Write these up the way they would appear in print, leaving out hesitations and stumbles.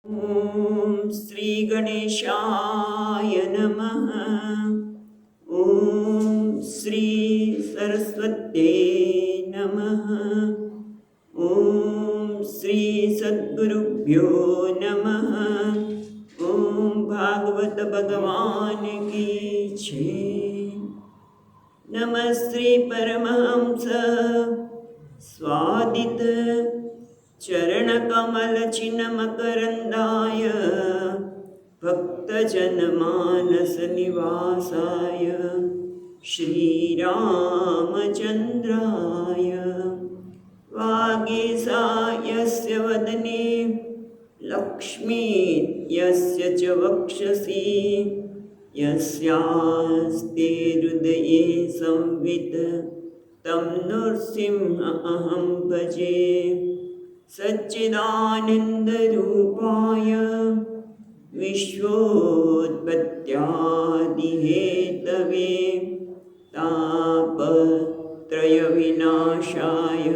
ॐ श्री गणेशाय नमः। ॐ श्री सरस्वत्यै नमः। ॐ श्री सद्गुरुभ्यो नमः। ॐ भागवत भगवान की जय। नमः श्री परमहंस स्वादित चरणकमलचिन्मकरन्दाय भक्तजनमानसनिवासाय श्रीरामचन्द्राय वागीसायस्य वदने लक्ष्मीर्यस्य च वक्षसि यस्यास्ते हृदये संवित् तं नृसिंहमहं भजे। सच्चिदानन्दरूपाय विश्वोत्पत्त्यादिहेतवे तापत्रयविनाशाय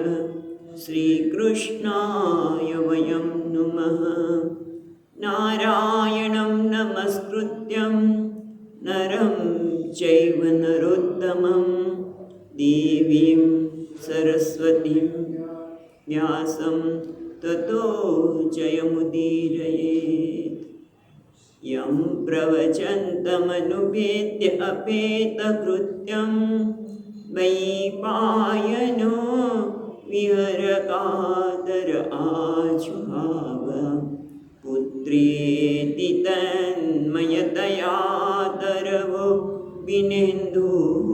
श्रीकृष्णाय वयं नुमः। नारायणं नमस्कृत्यं नरं चैव नरोत्तमं देवीं सरस्वतीं व्यासं ततो जयमुदीरयेत्। यं प्रवचन्तमनुपेत्य अपेतकृत्यं वैपायनो विहरकादर आजुहाव। पुत्रेति तन्मयतयादरवो विनेन्दुः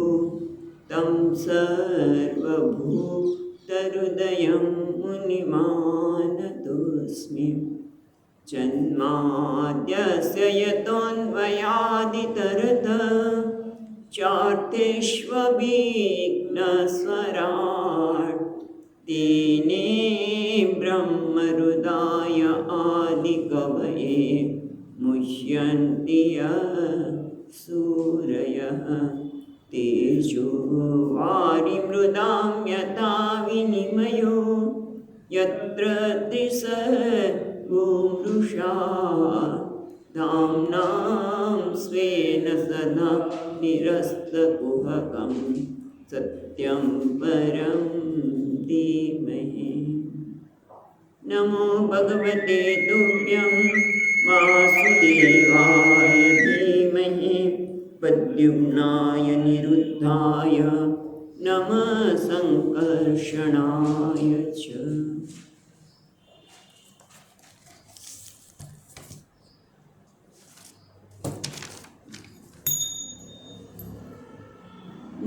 तं सर्वभूतहृदयं मुनिमानतोऽस्मि। जन्माद्यस्य यतोऽन्वयादितरतः चार्थेष्वभिघ्नस्वराट् तेने ब्रह्महृदाय आदिकवये मुह्यन्ति यः सूरयः। तेजो वारिमृदां यथा विनिमयो यत्र त्रिसर्गोमृषा धाम्नां स्वेन सदा निरस्तकुहकं सत्यं परं धीमहि। नमो भगवते तुभ्यं वासुदेवाय धीमहि प्रद्युम्नाय निरुद्धाय नमः संकर्षणाय च।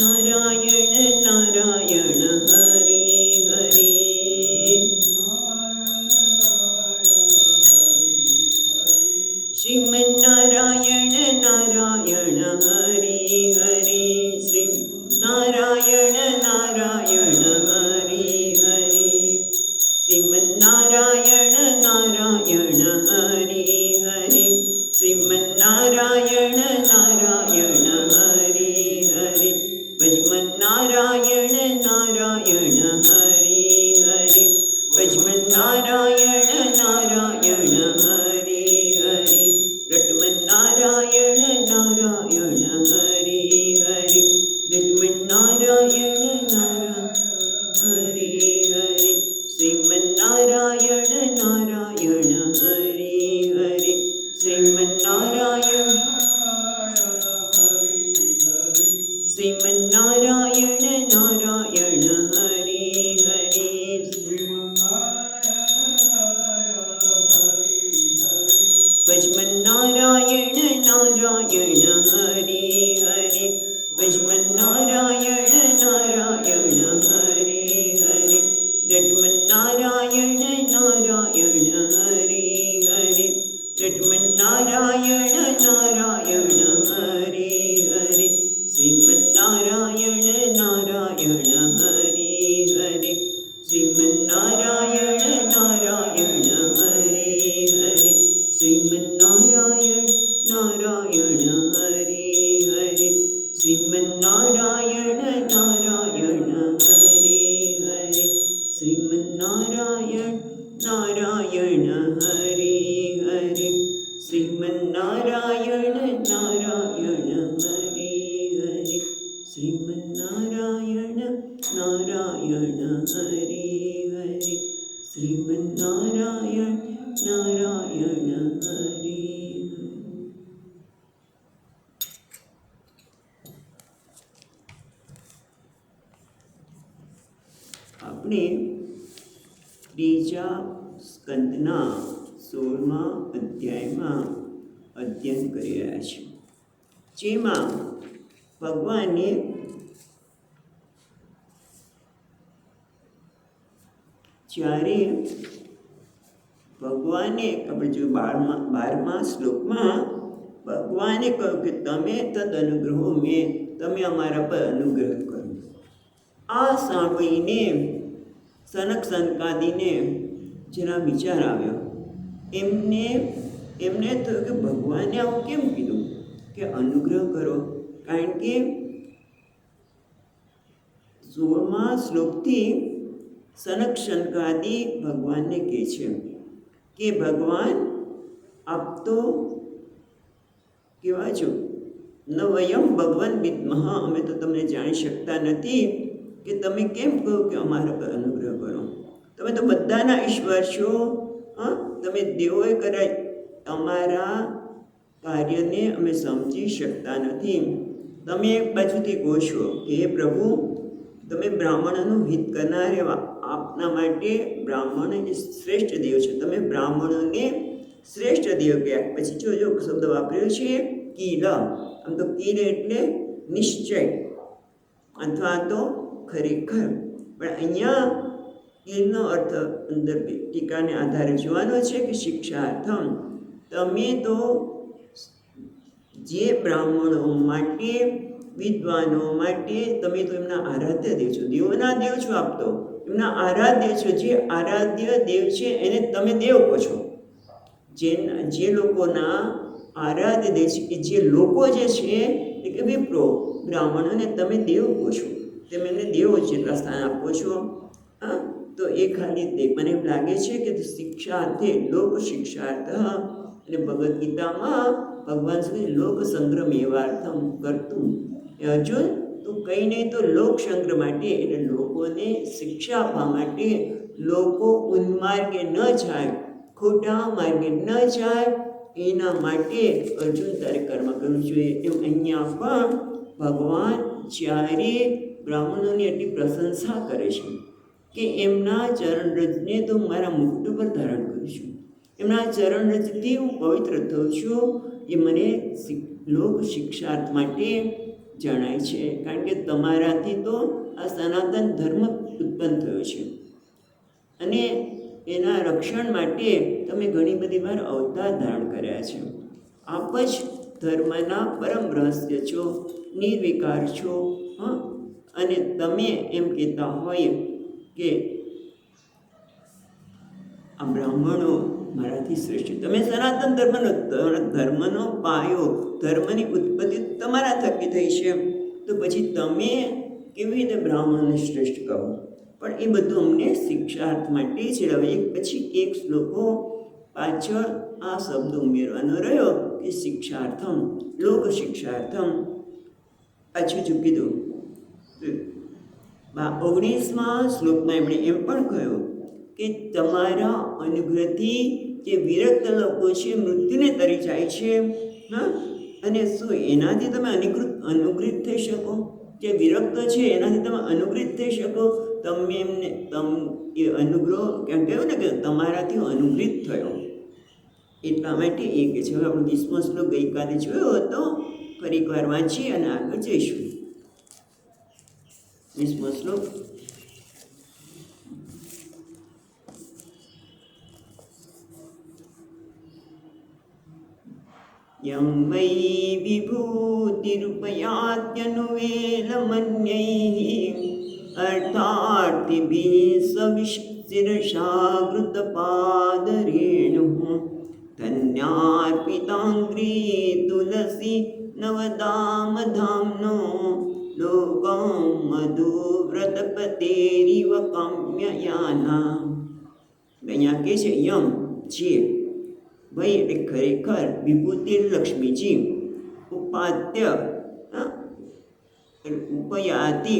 नारायण नारायण हरि हरि श्रीमन्नारायण नारायण हरि हरि श्री नारायण नारायण हरि हरि श्रीमन्नारायण नारायण हरि हरि श्रीमन्नारायण नारायण हरि हरि भजमन्नारायण नारायण हरि हरि भजमन्नारायण नारायण हरि हरि रटमन्नारायण नारायण हरि हरि रटमन्नारायण नारायण हरि हरि श्रीमन्नारायण नारायण हरि हरि श्रीमन्नारायण श्रीमन्नारायण नारायण हरि हरि भजमन्नारायण नारायण हरि हरि भजमन्नारायण नारायण हरि हरि रटमन्नारायण नारायण हरि हरि रटमन्नारायण नारायण हरि हरि श्रीमन्नारायण नारायण हरि हरि श्रीमन्नारायण नारायण हरि हरि श्रीमन्नारायण नारायण हरि આપણે ત્રીજા સ્કંદના 16મા અધ્યાયમાં અધ્યયન કરી રહ્યા છીએ, જેમાં ભગવાને આપણે જો 12મા શ્લોકમાં ભગવાને કહ્યું કે તમે તદ અનુગ્રહો મેં, તમે અમારા પર અનુગ્રહ કરો. આ સાંભળીને સનક સનકાદીને જરા વિચાર આવ્યો. એમને થયું કે ભગવાને આવું કેમ કીધું કે અનુગ્રહ કરો? કારણ કે 16મા શ્લોકથી સનક સનકાદી ભગવાનને કહે છે કે ભગવાન આપ તો કેવા છો, ન વયમ ભગવાન વિદ્મઃ, અમે તો તમને જાણી શકતા નથી કે તમે કેમ કહો કે અમારા પર અનુગ્રહ કરો? તમે તો બધાના ઈશ્વર છો. તમે દેવોએ કરાય અમારા કાર્યને અમે સમજી શકતા નથી. તમે એક બાજુથી કહો છો કે હે પ્રભુ, તમે બ્રાહ્મણોનું હિત કરનાર એવા આપના માટે બ્રાહ્મણ એ શ્રેષ્ઠ દેવ છે. તમે બ્રાહ્મણોને શ્રેષ્ઠ દેવ કહ્યા. પછી જો શબ્દ વાપર્યો છે કીલ. આમ તો કીલ એટલે નિશ્ચય અથવા તો ખરેખર, પણ અહીંયા કીલનો અર્થ અંદર ટીકાને આધારે જોવાનો છે કે શિક્ષાર્થમ. તમે તો જે બ્રાહ્મણો માટે, વિદ્વાનો માટે તમે તો એમના આરાધ્ય દેવ છો, દેવોના દેવ છો. આપ તો એમના આરાધ્ય છો. જે આરાધ્ય દેવ છે એને તમે દેવ કહો છો. જે લોકોના આરાધ્ય દેવ છે, કે જે લોકો જે છે એ કે વિપ્રો બ્રાહ્મણોને તમે દેવ કહો છો, તમે એમને દેવો જેટલા સ્થાન આપો છો. તો એ ખાલી તે મને એમ લાગે છે કે શિક્ષાર્થે લોક શિક્ષાર્થ, અને ભગવદ્ ગીતામાં ભગવાન શ્રી લોક સંગ્રહ એવાર્થમ કરતું. અર્જુન, તું કંઈ નહીં તો લોક સંગ્રહ માટે, એટલે લોકોને શિક્ષા આપવા માટે, લોકો ઉન્માર્ગે ન જાય, ખોટા માર્ગે ન જાય, એના માટે અર્જુન તારે કર્મ કરવું જોઈએ. એમ અહીંયા પણ ભગવાન જ્યારે બ્રાહ્મણોની એટલી પ્રશંસા કરે છે કે એમના ચરણરજને તો મારા મુકુટ પર ધારણ કરું છું, એમના ચરણરજથી હું પવિત્ર થઉં છું. એ મને લોક શિક્ષાર્થ માટે જણાય છે. કારણ કે તમારાથી તો આ સનાતન ધર્મ ઉત્પન્ન થયો છે, અને એના રક્ષણ માટે તમે ઘણી બધી વાર અવતાર ધારણ કર્યા છે. આપ જ ધર્મના પરમ રહસ્ય છો, નિર્વિકાર છો. અને તમે એમ કહેતા હોય કે આ બ્રાહ્મણો મારાથી શ્રેષ્ઠ. તમે સનાતન ધર્મનો પાયો, ધર્મની ઉત્પત્તિ તમારા થકી થઈ છે, તો પછી તમે કેવી રીતે બ્રાહ્મણોને શ્રેષ્ઠ કહો? પણ એ બધું અમને શિક્ષાર્થ માટે છે. હવે એક પછી એક શ્લોકો પાછળ આ શબ્દ ઉમેરવાનો રહ્યો કે શિક્ષાર્થમ, લોક શિક્ષાર્થમ. પાછું ચૂકી દો. 19મા શ્લોકમાં એમણે એમ પણ કહ્યું કે તમારા અનુગ્રહથી જે વિરક્ત લોકો છે મૃત્યુને તરી જાય છે. અને શું એનાથી તમે અનુગ્રહિત થઈ શકો? જે વિરક્ત છે એનાથી તમે અનુગ્રહિત થઈ શકો? તમે એમને એ અનુગ્રહ કેમ કહ્યું ને કે તમારાથી અનુગ્રહિત થયો, એટલા માટે એ કે છે. હવે આપણો 20મો શ્લોક ગઈકાલે જોયો હતો, ફરી એકવાર વાંચીએ અને આગળ જઈશું. 20મો શ્લોક. યમ વૈ વિભૂતિરૂપયાત્યનુવેલમન્યૈઃ અર્થાર્થિભિઃ સવિશિરસાગૃતપાદરેણુઃ ધન્યાર્પિતાંગ્રી તુલસી નવદામધામ્નો લોકં મધુવ્રતપતેરિવ કામ્યયાના. અહીંયા કહે છે યમ, જે, ભાઈ એટલે ખરેખર, વિભૂતિ લક્ષ્મીજી, ઉપાદ્ય ઉપયાતિ,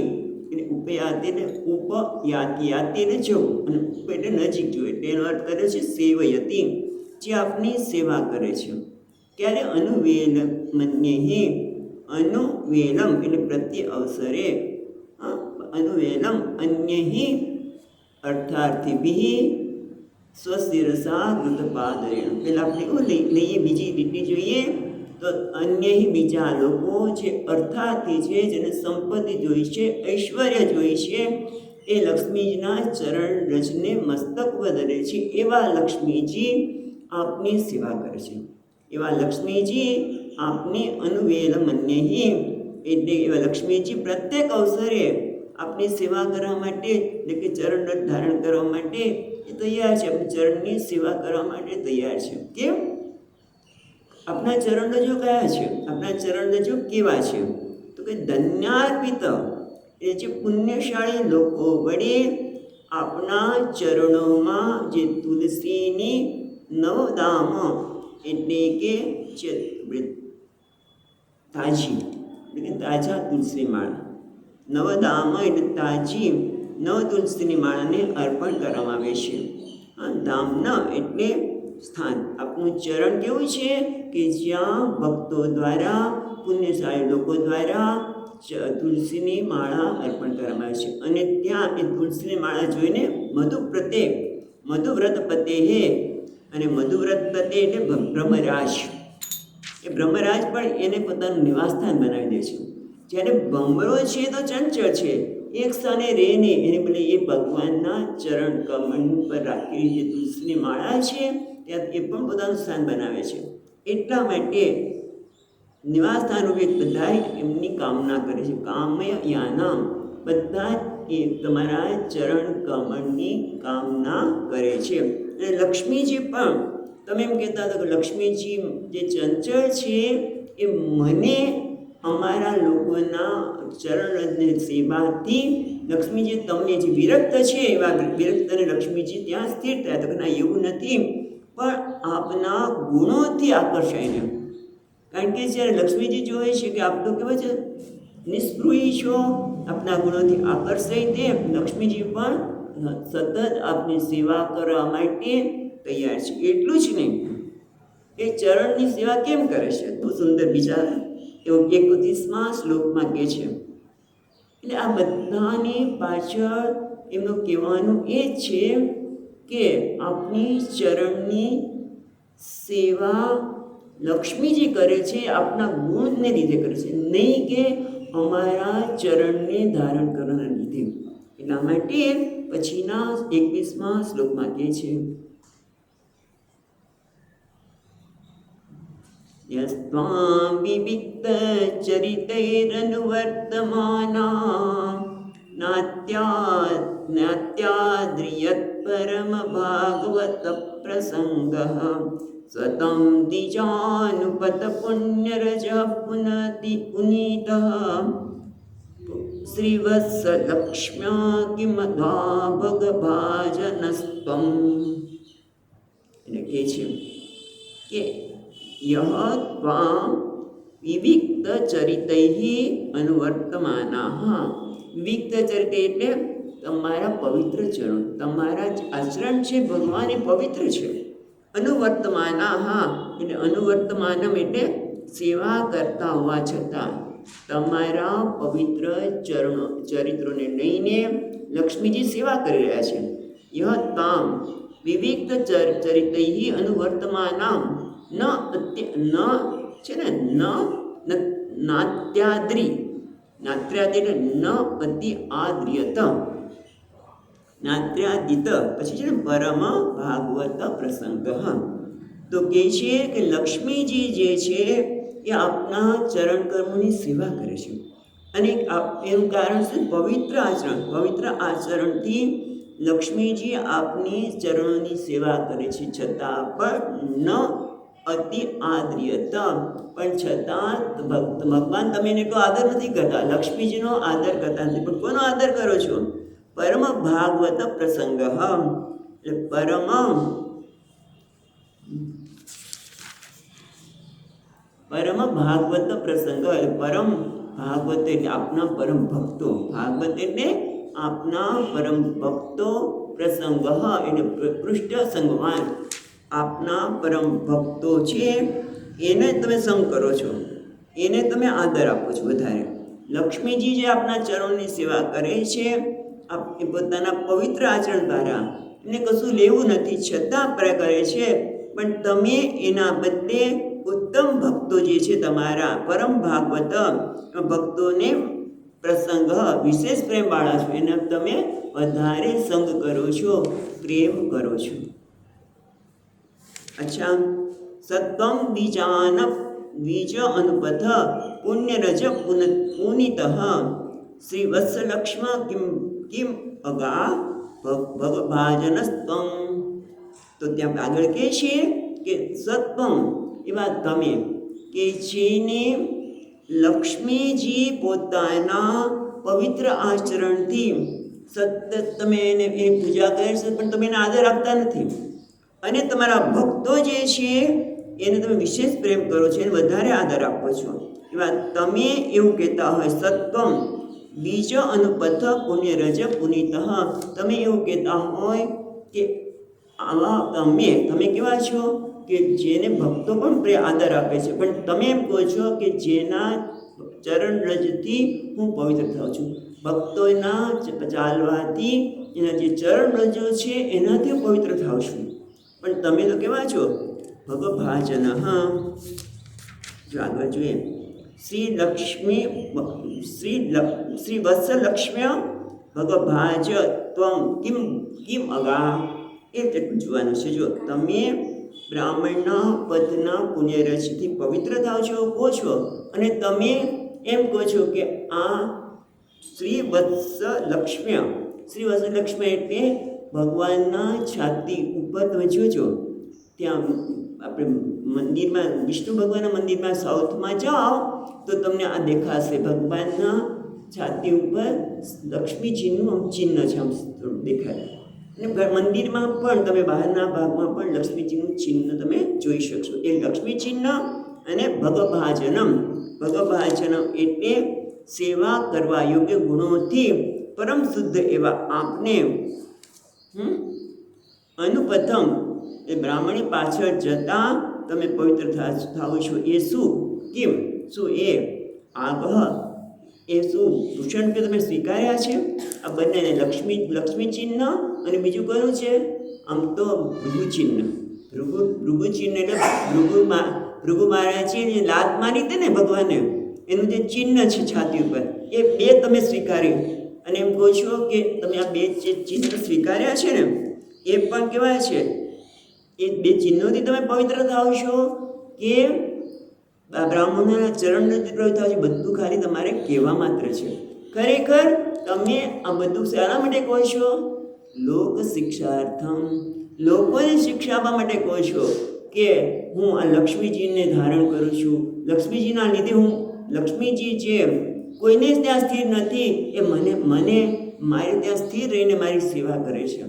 એટલે ઉપયાતિ એટલે ઉપયાતિ, યાતિ એટલે જવું, અને ઉપ એટલે નજીક જવું, એટલે એનો અર્થ કરે છે સેવયતી, જે આપની સેવા કરે છે. ક્યારે? અનુવેલમન્યૈઃ, અનુવેલમ એટલે પ્રત્યે અવસરે, અનુવેલમ અન્યૈઃ અર્થાર્થિભિ સ્વશિરસા વૃતપાદરેણ. પહેલાં આપણે એવું લઈએ, બીજી લીટી જોઈએ તો અન્ય બીજા લોકો જે અર્થાર્થી છે, જેને સંપત્તિ જોઈ છે, ઐશ્વર્ય જોઈ છે, એ લક્ષ્મીજીના ચરણ રજને મસ્તક વધરે છે. એવા લક્ષ્મીજી આપની સેવા કરે છે. એવા લક્ષ્મીજી આપની અનુવેલ મન્યહિ, એટલે એવા લક્ષ્મીજી પ્રત્યેક અવસરે આપની સેવા કરવા માટે, એટલે કે ચરણ રજ ધારણ કરવા માટે એ તૈયાર છે. આપણી ચરણની સેવા કરવા માટે તૈયાર છે. કેમ? આપણા ચરણ રજો કયા છે? આપણા ચરણ રજો કેવા છે? તો કે ધન્યાર્પિત, એ જે પુણ્યશાળી લોકો વડે આપણા ચરણોમાં જે તુલસીની નવદામ, એટલે કે તાજી, એટલે કે તાજા તુલસી માળા, નવદામ એટલે તાજી નવ તુલસીની માળાને અર્પણ કરવામાં આવે છે. ધામન એટલે સ્થાન. આપનું ચરણ કેવું છે કે જ્યાં ભક્તો દ્વારા, પુણ્યશાળી લોકો દ્વારા તુલસીની માળા અર્પણ કરવામાં આવે છે. અને ત્યાં એ તુલસીની માળા જોઈને મધુવ્રત પતે હે, અને મધુવ્રત પતે એટલે બ્રહ્મરાજ, એ બ્રહ્મરાજ પણ એને પોતાનું નિવાસસ્થાન બનાવી દે છે. જ્યારે ભમરો છે તો ચંચળ છે, એક સ્થાને રહે નહીં, એને બદલે એ ભગવાનના ચરણ કમળ પર રાખેલી જે તુલસીની માળા છે ત્યાં એ પણ પોતાનું સ્થાન બનાવે છે. એટલા માટે નિવાસસ્થાન રૂપે બધા એમની કામના કરે છે. કામય યાનામ, બધા એ તમારા ચરણ કમળની કામના કરે છે. અને લક્ષ્મીજી પણ, તમે એમ કહેતા હતા કે લક્ષ્મીજી જે ચંચળ છે એ મને અમારા લોકોના ચરણ સેવાથી લક્ષ્મીજી તમને જે વિરક્ત છે એવા વિરક્તને લક્ષ્મીજી ત્યાં સ્થિર થયા. તો ના, એવું નથી, પણ આપના ગુણોથી આકર્ષાઈને. કારણ કે જ્યારે લક્ષ્મીજી જોવે છે કે આપ તો કેવા છે, નિસ્પૃહી છો, આપના ગુણોથી આકર્ષાય તે લક્ષ્મીજી પણ સતત આપની સેવા કરવા માટે તૈયાર છે. એટલું જ નહીં, એ ચરણની સેવા કેમ કરે છે? બહુ સુંદર વિચાર એવું 31મા શ્લોકમાં કહે છે. એટલે આ બધાની પાછળ એમનું કહેવાનું એ છે કે આપની ચરણની સેવા લક્ષ્મીજી કરે છે, આપના ગુણને લીધે કરે છે, નહીં કે અમારા ચરણને ધારણ કરવાના લીધે. એટલા માટે પછીના 21મા શ્લોકમાં કહે છે, યસ્ત્વાં વિવિક્ત ચરિતૈરનુવર્તમાના નાત્યાદ્રિયત પરમ ભાગવત પ્રસંગઃ સતમ દ્વિજાનુપત પુણ્યરજ પુનીતઃ શ્રીવત્સ લક્ષ્મ્યા કિમધા ભગભાજનસ્ત્વમ. એટલે કહે છે કે યહ ત્વાં વિવિક્ત ચરિતૈઃ અનુવર્તમાનાઃ. વિવિક્ત ચરિત એટલે તમારા પવિત્ર ચરણ, તમારા આચરણ છે ભગવાન એ પવિત્ર છે. અનુવર્તમાનાઃ એટલે અનુવર્તમાનમ એટલે સેવા કરતા હોવા છતાં તમારા પવિત્ર ચરિત્રોને લઈને લક્ષ્મીજી સેવા કરી રહ્યા છે. યહ તામ વિવિક્ત ચરિતૈઃ અનુવર્તમાનામ ન છે ને નાત્યાદ્રી એટલે ન અતિ આદ્રિયત, નાત્યાદિત પછી છે ને પરમ ભાગવત પ્રસંગ. તો કહે છે કે લક્ષ્મીજી જે છે એ આપના ચરણ કર્મોની સેવા કરે છે. અને એનું કારણ છે પવિત્ર આચરણ. પવિત્ર આચરણથી લક્ષ્મીજી આપની ચરણોની સેવા કરે છે, છતાં પણ ન અતિ આદ્રિયત, પણ છતાં ભગવાન તમે એને એટલો આદર નથી કરતા, લક્ષ્મીજીનો આદર કરતા નથી. પણ કોનો આદર કરો છો? પરમ ભાગવત પ્રસંગ. એટલે પરમ ભાગવત પ્રસંગ, પરમ ભાગવત એટલે આપના પરમ ભક્તો, ભાગવત એટલે આપના પરમ ભક્તો, પ્રસંગ એટલે પૃષ્ઠ સંગવાન, આપના પરમ ભક્તો છે એને તમે સંગ કરો છો, એને તમે આદર આપો છો વધારે. લક્ષ્મીજી જે આપના ચરણોની સેવા કરે છે એ પોતાના પવિત્ર આચરણ દ્વારા એમને કશું લેવું નથી, છતાં કરે છે. પણ તમે એના બદલે ઉત્તમ ભક્તો જે છે તમારા પરમ ભાગવત ભક્તોને પ્રસંગ વિશેષ પ્રેમવાળા છો, એને તમે વધારે સંગ કરો છો, પ્રેમ કરો છો. અચ્છા, સત્વમ બીજ અનુપથ પુણ્યરજ પુનિત શ્રી વત્સલક્ષ્મ કિમ અગા ભગભાજનસ્ત્વમ. તો ત્યાં આગળ કહે છે કે સત્વમ એવા તમે કે જેને લક્ષ્મીજી પોતાના પવિત્ર આચરણથી સતત તમે એની પૂજા કરે છે, પણ તમે એને આદર આપતા નથી. અને તમારા ભક્તો જે છે એને તમે વિશેષ પ્રેમ કરો છો, એને વધારે આદર આપો છો. એવા તમે એવું કહેતા હોય સત્વમ બીજ અનુપથ પુણ્યરજ પુનિત. તમે એવું કહેતા હોય કે આવા તમે કેવા છો કે જેને ભક્તો પણ આદર આપે છે, પણ તમે એમ કહો છો કે જેના ચરણ રજથી હું પવિત્ર થાઉં છું. ભક્તોના ચાલવાથી એના જે ચરણ રજો છે એનાથી હું પવિત્ર થાઉં છું. પણ તમે તો કેવા છો ભગભાજન. જો આગળ જોઈએ, શ્રી વત્સલક્ષ્મ્ય ભગભાજ ત્વમ કિમ અગા. એ તેટલું જોવાનું છે. જો તમે બ્રાહ્મણના પદના પુણ્યરજથી પવિત્ર થાવ છો કહો છો, અને તમે એમ કહો છો કે આ શ્રી વત્સલક્ષ્મ્ય. શ્રી વત્સલક્ષ્મ્ય એટલે ભગવાનના છાતી ઉપર તમે જોજો, ત્યાં આપણે મંદિરમાં વિષ્ણુ ભગવાનના મંદિરમાં સાઉથમાં જાઓ તો તમને આ દેખાશે. ભગવાનના છાતી ઉપર લક્ષ્મીજીનું ચિહ્ન છે, આમ દેખાય. અને મંદિરમાં પણ તમે બહારના ભાગમાં પણ લક્ષ્મીજીનું ચિહ્ન તમે જોઈ શકશો. એ લક્ષ્મી ચિહ્ન અને ભગભાજનમ. ભગભાજનમ એટલે સેવા કરવા યોગ્ય ગુણોથી પરમ શુદ્ધ એવા આપને અનુપથમ એ બ્રાહ્મણી પાછળ જતા તમે પવિત્ર થાવ છો. એ શું? કેમ? શું એ આગહ એ શું ભૂષણ કે તમે સ્વીકાર્યા છે? આ બંનેને લક્ષ્મી ચિહ્ન અને બીજું કયું છે? આમ તો ભૃગુ ચિહ્ન. ભૃગુ ચિહ્ન એટલે ભૃગુ મહારાજે જે લાત મારી હતી ને ભગવાને, એનું જે ચિહ્ન છે છાતી ઉપર, એ બે તમે સ્વીકારી. અને એમ કહો છો કે તમે આ બે જે ચિહ્ન સ્વીકાર્યા છે ને એ પણ કેવાય છે, એ બે ચિહ્નોથી તમે પવિત્ર થાવ છો કે બ્રાહ્મણોના ચરણથી પવિત્ર થાવ છો? બધું ખાલી તમારે કહેવા માત્ર છે. ખરેખર તમે આ બધું શાના માટે કહો છો? લોક શિક્ષાર્થમ. લોકોને શિક્ષા આપવા માટે કહો છો કે હું આ લક્ષ્મીજીને ધારણ કરું છું. લક્ષ્મીજીના લીધે હું, લક્ષ્મીજી જે કોઈને જ ત્યાં સ્થિર નથી, એ મને મારી ત્યાં સ્થિર રહીને મારી સેવા કરે છે.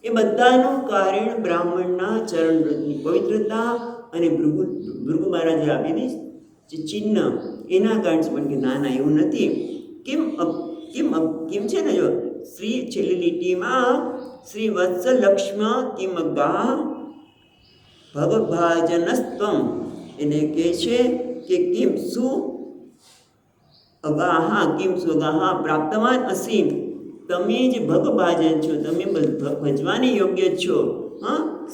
એ બધાનું કારણ બ્રાહ્મણના ચરણની પવિત્રતા અને ભૃગુ મહારાજે આપેલી જે ચિહ્ન એના કારણે. પણ કે ના એવું નથી. કેમ છે ને, જો શ્રી છેલ્લી લીટીમાં શ્રી વત્સલક્ષ્મ્ય કિમ ગા ભગભાજનસ્ત્વમ એને કહે છે કે કિમ શું અગાહા, કિમ સુગાહા પ્રાપ્તવાન અસી. તમે જે ભગભાજન છો, તમે ભજવાને યોગ્ય છો,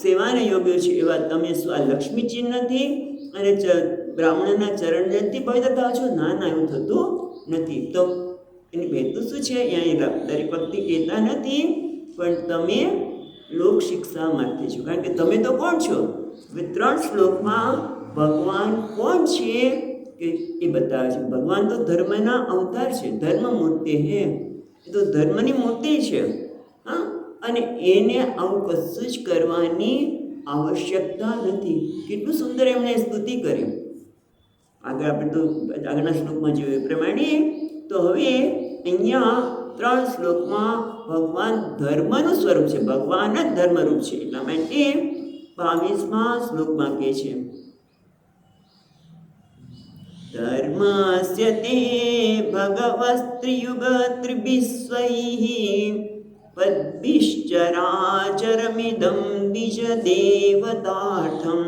સેવાને યોગ્ય છો, એવા તમે શું આ લક્ષ્મી ચિહ્નથી અને બ્રાહ્મણના ચરણથી પવિત્ર થાવ છો? ના એવું થતું નથી. તો એની હેતુ શું છે? અહીંયા દરેક વ્યક્તિ કહેતા નથી, પણ તમે લોક શિક્ષા માટે છો. કારણ કે તમે તો કોણ છો? હવે 3 શ્લોકમાં ભગવાન કોણ છે કે એ બતાવે છે. ભગવાન તો ધર્મના અવતાર છે, ધર્મ મૂર્તિ હે. એ તો ધર્મની મૂર્તિ છે. અને એને આવું કશું જ કરવાની આવશ્યકતા નથી. કેટલું સુંદર એમણે સ્તુતિ કરી. આગળ આપણે તો આગળના શ્લોકમાં જોયું પ્રમાણે. તો હવે અહીંયા 3 શ્લોકમાં ભગવાન ધર્મનું સ્વરૂપ છે, ભગવાન જ ધર્મરૂપ છે. એટલા માટે 22મા શ્લોકમાં કહે છે ધર્મસ્ય તે ભગવસ્ત્રિયુગ ત્રિભિસ્વૈઃ પદ્ભિશ્ચરાચરમિદં દ્વિજ દેવતાર્થં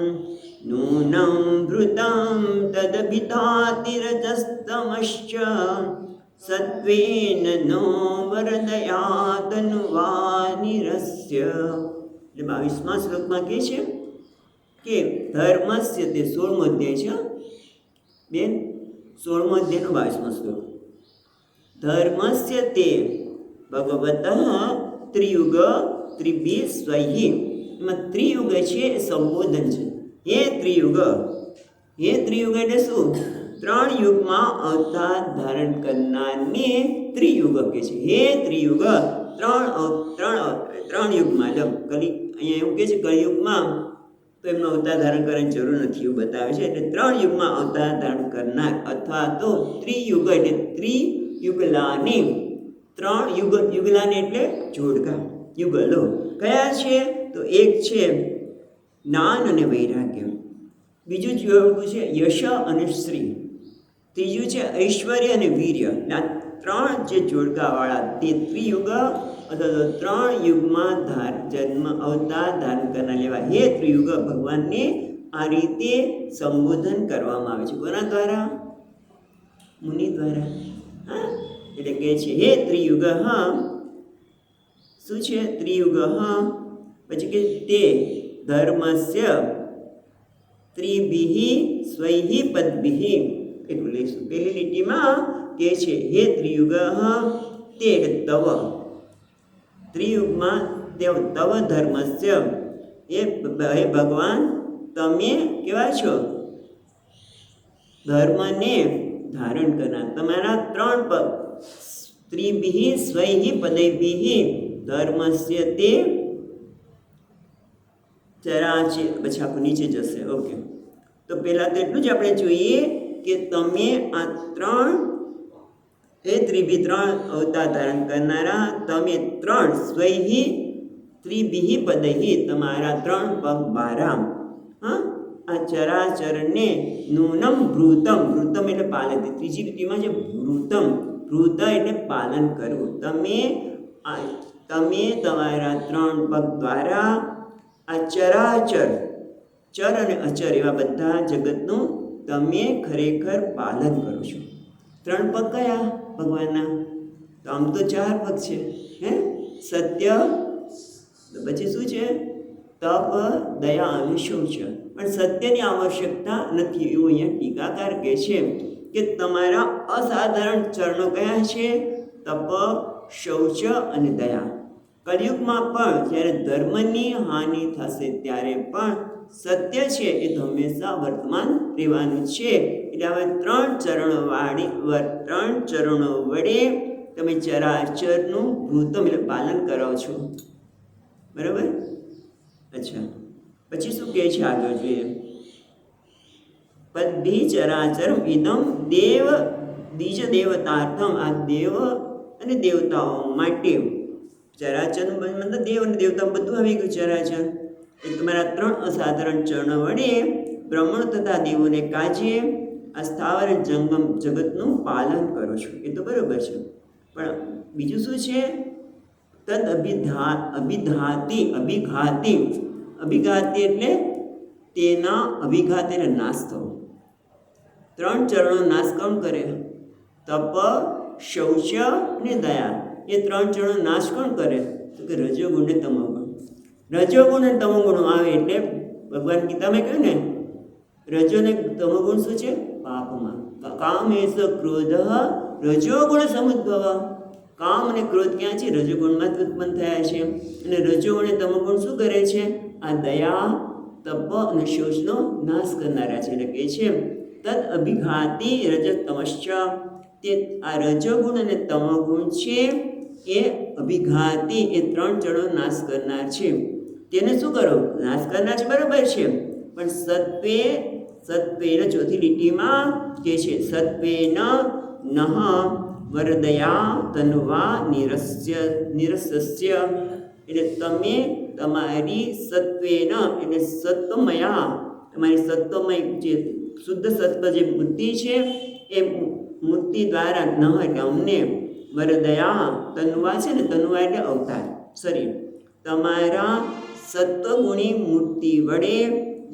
નૂनं ભૃतं તદભિતાતિરજસ્તમશ્ચ સત્વેન નો વરદયા તનુવાનિરસ્ય. એટલે 22મા શ્લોકમાં કહે છે કે ધર્મસ્ય, તે 16મો અધ્યાય છે બેન, 16મો અધ્યાયનો 22મો શ્લોક. ધર્મસ્ય તે ભગવતઃ ત્રિયુગ ત્રિભિ સ્વૈહિ. એમાં ત્રિયુગ છે એ સંબોધન છે. હે ત્રિયુગ, હે ત્રિયુગ એટલે શું? 3 યુગમાં અવતાર ધારણ કરનારને ત્રિયુગ કહે છે. હે ત્રિયુગ, 3 યુગમાં, અહીંયા એવું કહે છે કળિયુગમાં તો એમનો અવતાર ધારણ કરવાની જરૂર નથી એવું બતાવે છે. એટલે 3 યુગમાં અવતાર ધારણ કરનાર અથવા તો ત્રિયુગ એટલે ત્રિયુગલાની. 3 યુગલાની એટલે જોડકા, યુગલો કયા છે? તો એક છે જ્ઞાન અને વૈરાગ્ય, બીજું જોડકું છે યશ અને શ્રી, ત્રીજું છે ઐશ્વર્ય અને વીર્ય. આ 3 જે જોડકાવાળા તે ત્રિયુગ અથવા તો 3 યુગમાં જન્મ અવતાર ધારણ કરનાર લેવા હે ત્રિયુગ ભગવાનને આ રીતે સંબોધન કરવામાં આવે છે. કોના દ્વારા? મુનિ દ્વારા. હા, એટલે કહે છે હે ત્રિયુગ. હા, શું છે ત્રિયુગ? હા, પછી કે તે ધર્મસ્ય ત્રિભિ સ્વૈહિ પદભિ. એટલું લઈશું. પહેલી લીટીમાં કહે છે હે ત્રિયુગ તે તવ, ત્રિયુગમાં દેવ તવ ધર્મસ્ય, એ હે ભગવાન તમે કેવા છો? ધર્મને ધારણ કરનાર. તમારા 3 પદ ત્રિભિ સ્વૈહિ પदैभिः ધર્મસ્ય તે ચરાચર. પછી આખું નીચે જશે. ઓકે, તો પહેલાં તો એટલું જ આપણે જોઈએ કે તમે આ 3 એ ત્રિભિ 3 અવતાર ધારણ કરનારા તમે 3 સ્વૈહિ ત્રિભિ પदैहि તમારા 3 પગ બારા. હા, આ ચરાચરને નૂનમ ભૃતમ, ભૃતમ એટલે પાલન. ત્રીજી લીટીમાં છે ભૃતમ, ભૃત એટલે પાલન કરવું. તમે તમારા 3 પગ દ્વારા આ ચરાચર, ચર અને અચર એવા બધા જગતનું તમે ખરેખર પાલન કરો છો. 3 પગ કયા ભગવાનના? તો આમ તો 4 પગ છે. હે, સત્ય, પછી શું છે? તપ, દયા અને શૌચ. પણ સત્યની આવશ્યકતા નથી એવું અહીંયા ટીકાકાર કહે છે કે તમારા અસાધારણ ચરણો કયા છે? તપ, શૌચ અને દયા. કળિયુગમાં પણ જ્યારે ધર્મની હાનિ થશે ત્યારે પણ સત્ય છે એ તો હંમેશા વર્તમાન રહેવાનું છે. એટલે હવે 3 ચરણો વડે તમે ચરાચરનું ભૃતમ એટલે પાલન કરો છો. બરાબર? અચ્છા, પછી શું કહે છે આગળ જોઈએ. પદ્ભિ ચરાચરમ ઇદમ દેવ દ્વિજ દેવતાર્થમ. આ દેવ અને દેવતાઓ માટે ચરાચરનું મતલબ દેવ અને દેવતા બધું આવી ગયું. ચરાચર એ તમારા 3 અસાધારણ ચરણો વડે બ્રહ્મણ તથા દેવોને કાજે આ સ્થાવર જંગમ જગતનું પાલન કરો છો. એ તો બરાબર છે, પણ બીજું શું છે? તદ અભિઘાતી. અભિઘાતી એટલે તેના અભિઘાત એટલે નાશ થવો. 3 ચરણો નાશ કોણ કરે? તપ, શૌચ અને દયા. એ 3 ચરણો નાશ કોણ કરે? તો કે રજોગુણ ને તમોગુણ. રજોગુણ અને તમોગુણ આવે એટલે ભગવાન ગીતામાં કહ્યું ને, રજો ને તમોગુણ શું છે? પાપમાં. કામેશ ક્રોધ રજોગુણ સમુદ્ભવ. કામ અને ક્રોધ ક્યાં છે? રજોગુણમાં ઉત્પન્ન થયા છે. અને રજોગુણ અને તમોગુણ શું કરે છે? આ દયા, તપ અને શૌચનો નાશ કરનારા છે. એટલે કહે છે તદ અભિઘાતી રજતમશ્ચ. તે આ રજોગુણ અને તમોગુણ છે એ અભિઘાતી, એ 3 ચરણો નાશ કરનાર છે. તેને શું કરો? નાશ કરનાર છે, બરાબર છે, પણ સત્વેન ચોથી લીટીમાં કે છે સત્વેન નઃ વરદયા તન્વા નિરસ્ય. એટલે તમે તમારી સત્વેન એટલે સત્વમયા, તમારી સત્વમય જે શુદ્ધ સત્વ જે બુદ્ધિ છે એ મૂર્તિ દ્વારા ન એટલે અમને વરદયા તન્વા છે ને, તન્વા એટલે અવતાર શરીર, તમારા સત્વગુણી મૂર્તિ વડે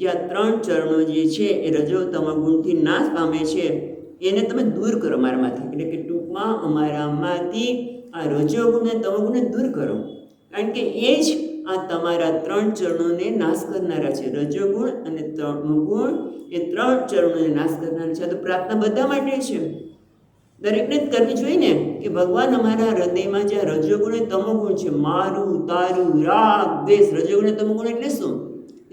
જે આ 3 ચરણો જે છે એ રજો તમો ગુણથી નાશ પામે છે એને તમે દૂર કરો મારામાંથી. એટલે કે ટૂંકમાં અમારામાંથી આ રજોગુણ અને તમોગુણને દૂર કરો, કારણ કે એ જ આ તમારા 3 ચરણોને નાશ કરનારા છે. રજોગુણ અને તમોગુણ એ 3 ચરણોને નાશ કરનારા છે. આ તો પ્રાર્થના બધા માટે છે, દરેકને જ કરવી જોઈએ ને, કે ભગવાન અમારા હૃદયમાં જે રજોગુણ અને તમોગુણ છે, મારું તારું રાગ દ્વેષ. રજોગુણ અને તમોગુણ એટલે શું?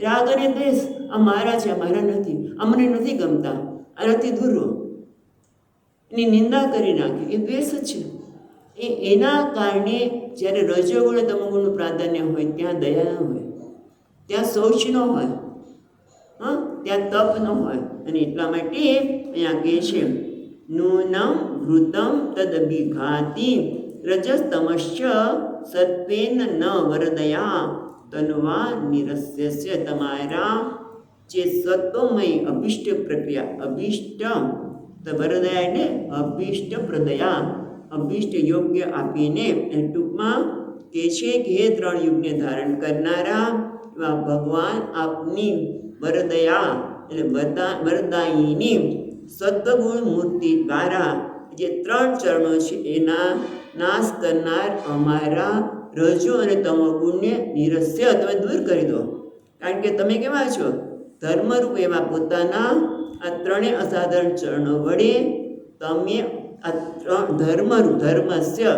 રાગ અને દ્વેષ. આ મારા છે, આ મારા નથી, આ મને નથી ગમતા, આનાથી દૂર રહો, એની નિંદા કરી નાખે, એ દ્વેષ છે. એના કારણે જ્યારે રજોગુણ અને તમોગુણનું પ્રાધાન્ય હોય ત્યાં દયા ન હોય, ત્યાં શૌચ ન હોય, ત્યાં તપ ન હોય. અને એટલા માટે અહીંયા કહે છે નૂનમ વૃતમ તદભિઘાતિ રજસ્તમશ્ચ સત્વેન ન વરદયા તન્વા નિરસ્યસ્ય. તમારા જે સત્વમય અભિષ્ટ પ્રક્રિયા, અભિષ્ટ વરદયા એટલે અભિષ્ટ પ્રદયા, અભિષ્ટ યોગ્ય આપીને, ટૂંકમાં કહે છે કે હે 3 યુગને ધારણ કરનારા એવા ભગવાન આપની વરદયા એટલે વરદાયીની સત્વગુણ મૂર્તિ દ્વારા જે 3 ચરણો છે એના નાશ કરનાર અમારા રજો અને તમોગુણને નિરસ્ય તમે દૂર કરી દો. કારણ કે તમે કેવા છો? ધર્મરૂપ એવા પોતાના આ 3 અસાધારણ ચરણો વડે તમે આ ધર્મસ્ય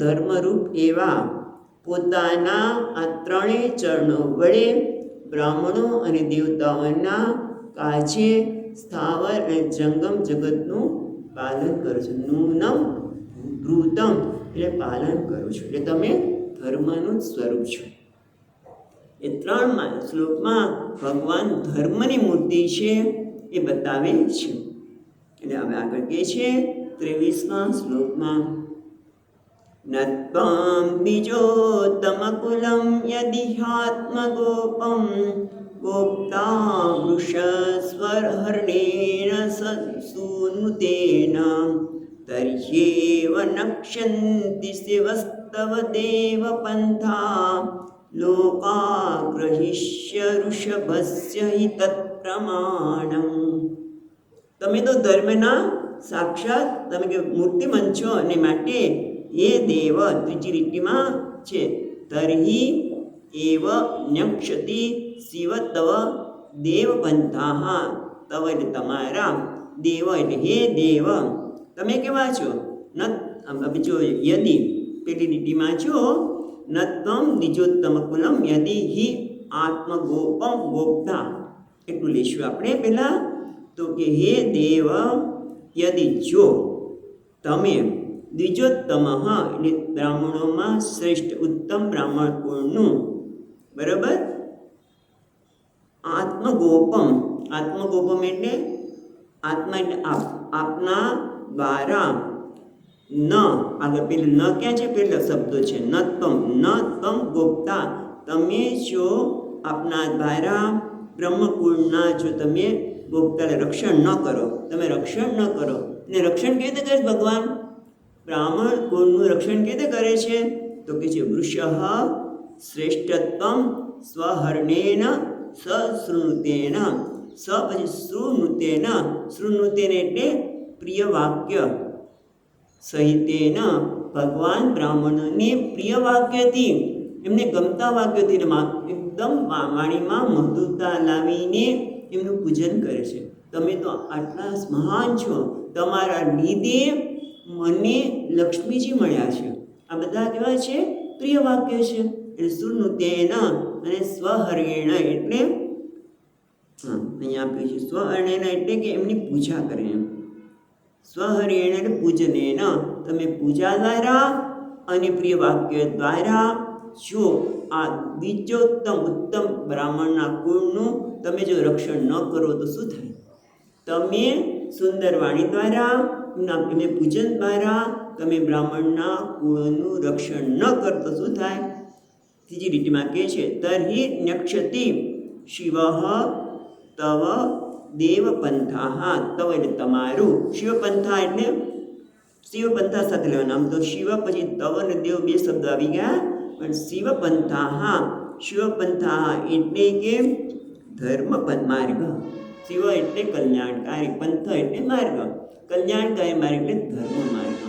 ધર્મરૂપ એવા પોતાના આ 3 ચરણો વડે બ્રાહ્મણો અને દેવતાઓના કાજે સ્થાવર અને જંગમ જગતનું પાલન કરો છો. નૂનમ વૃતમ એટલે પાલન કરો છો, એટલે તમે ધર્મનું જ સ્વરૂપ છો. એ 3 શ્લોકમાં ભગવાન ધર્મની મૂર્તિ છે એ બતાવે છે. એટલે હવે આગળ કહે છે 23મા શ્લોકમાં નત્વં બીજોત્તમકુલં યદિહાત્મગોપં ગોપ્તા વૃષસ્વરહર્ણેન સૂનુતેન તર્ह्येव નક્ષ્યન્તિ શિવસ્તવ દેવ પંથા લોકા ગ્રહિષ્ય ઋષભસ્ય હિ તત્પ્રમાણમ. તમે તો ધર્મના સાક્ષાત તમે કે મૂર્તિમંત છો, અને માટે એ દેવ 3જી લીટીમાં છે તર્હિ એવ ન્યક્ષતિ શિવ તવ દેવ પંથાહ. તવ એટલે તમારા, દેવ એટલે હે દેવ તમે કેવા છો? જો યદિ પેલી લીટીમાં છો નત્વમ દ્વિજોત્તમ કુલમ યદિ હિ આત્મગોપમ ગોપ્તા, એટલું લઈશું આપણે પહેલાં. તો કે હે દેવ યદિ જો તમે દ્વિજોત્તમ એટલે બ્રાહ્મણોમાં શ્રેષ્ઠ ઉત્તમ બ્રાહ્મણ કુળનું, બરાબર, આત્મગોપમ એટલે આત્મા એટલે આપના દ્વારા ન આગળ પેલું ન ક્યાં છે? પહેલો શબ્દો છે ન તમ ગોપ્તા. તમે જો આપના દ્વારા બ્રહ્મકુળના જો તમે ગોપ્તાને રક્ષણ ન કરો, તમે રક્ષણ ન કરો. ને રક્ષણ કેવી રીતે કરે ભગવાન? બ્રાહ્મણ કુળનું રક્ષણ કેવી રીતે કરે છે? તો કે છે વૃષઃ શ્રેષ્ઠત્વમ સ્વહર્ણેન સશૃણુતેન. સ પછી શૃણુતેન એટલે પ્રિય વાક્ય સહિતેન. ભગવાન બ્રાહ્મણોને પ્રિય વાક્યથી, એમને ગમતા વાક્યોથી એકદમ વાણીમાં મધુરતા લાવીને એમનું પૂજન કરે છે. તમે તો આટલા મહાન છો, તમારા લીધે મને લક્ષ્મીજી મળ્યા છે. આ બધા કેવા છે? પ્રિય વાક્ય છે. એટલે શૃણુતેન અને સ્વહર્ણેન એટલે અહીંયા આપ્યું છે સ્વહર્ણેન એટલે કે એમની પૂજા કરે. એમ સ્વહર્ણેન એટલે પૂજનેન, તમે પૂજા દ્વારા અને પ્રિય વાક્ય દ્વારા જો આ દ્વિજોત્તમ ઉત્તમ બ્રાહ્મણના કુળનું તમે જો રક્ષણ ન કરો તો શું થાય? તમે સુંદર વાણી દ્વારા એમને પૂજન દ્વારા તમે બ્રાહ્મણના કુળનું રક્ષણ ન કરતો શું થાય? 3જી લીટીમાં કહે છે તર્હિ ન્યક્ષતિ શિવ તવ દેવ પંથા. તવ એટલે તમારું, શિવપંથા એટલે શિવપંથા સાથે લેવાનું. આમ તો શિવ પછી તવ અને દેવ 2 શબ્દ આવી ગયા, પણ શિવપંથા એટલે કે ધર્મ માર્ગ, શિવ એટલે કલ્યાણકારી, પંથ એટલે માર્ગ, કલ્યાણકારી માર્ગ એટલે ધર્મ માર્ગ.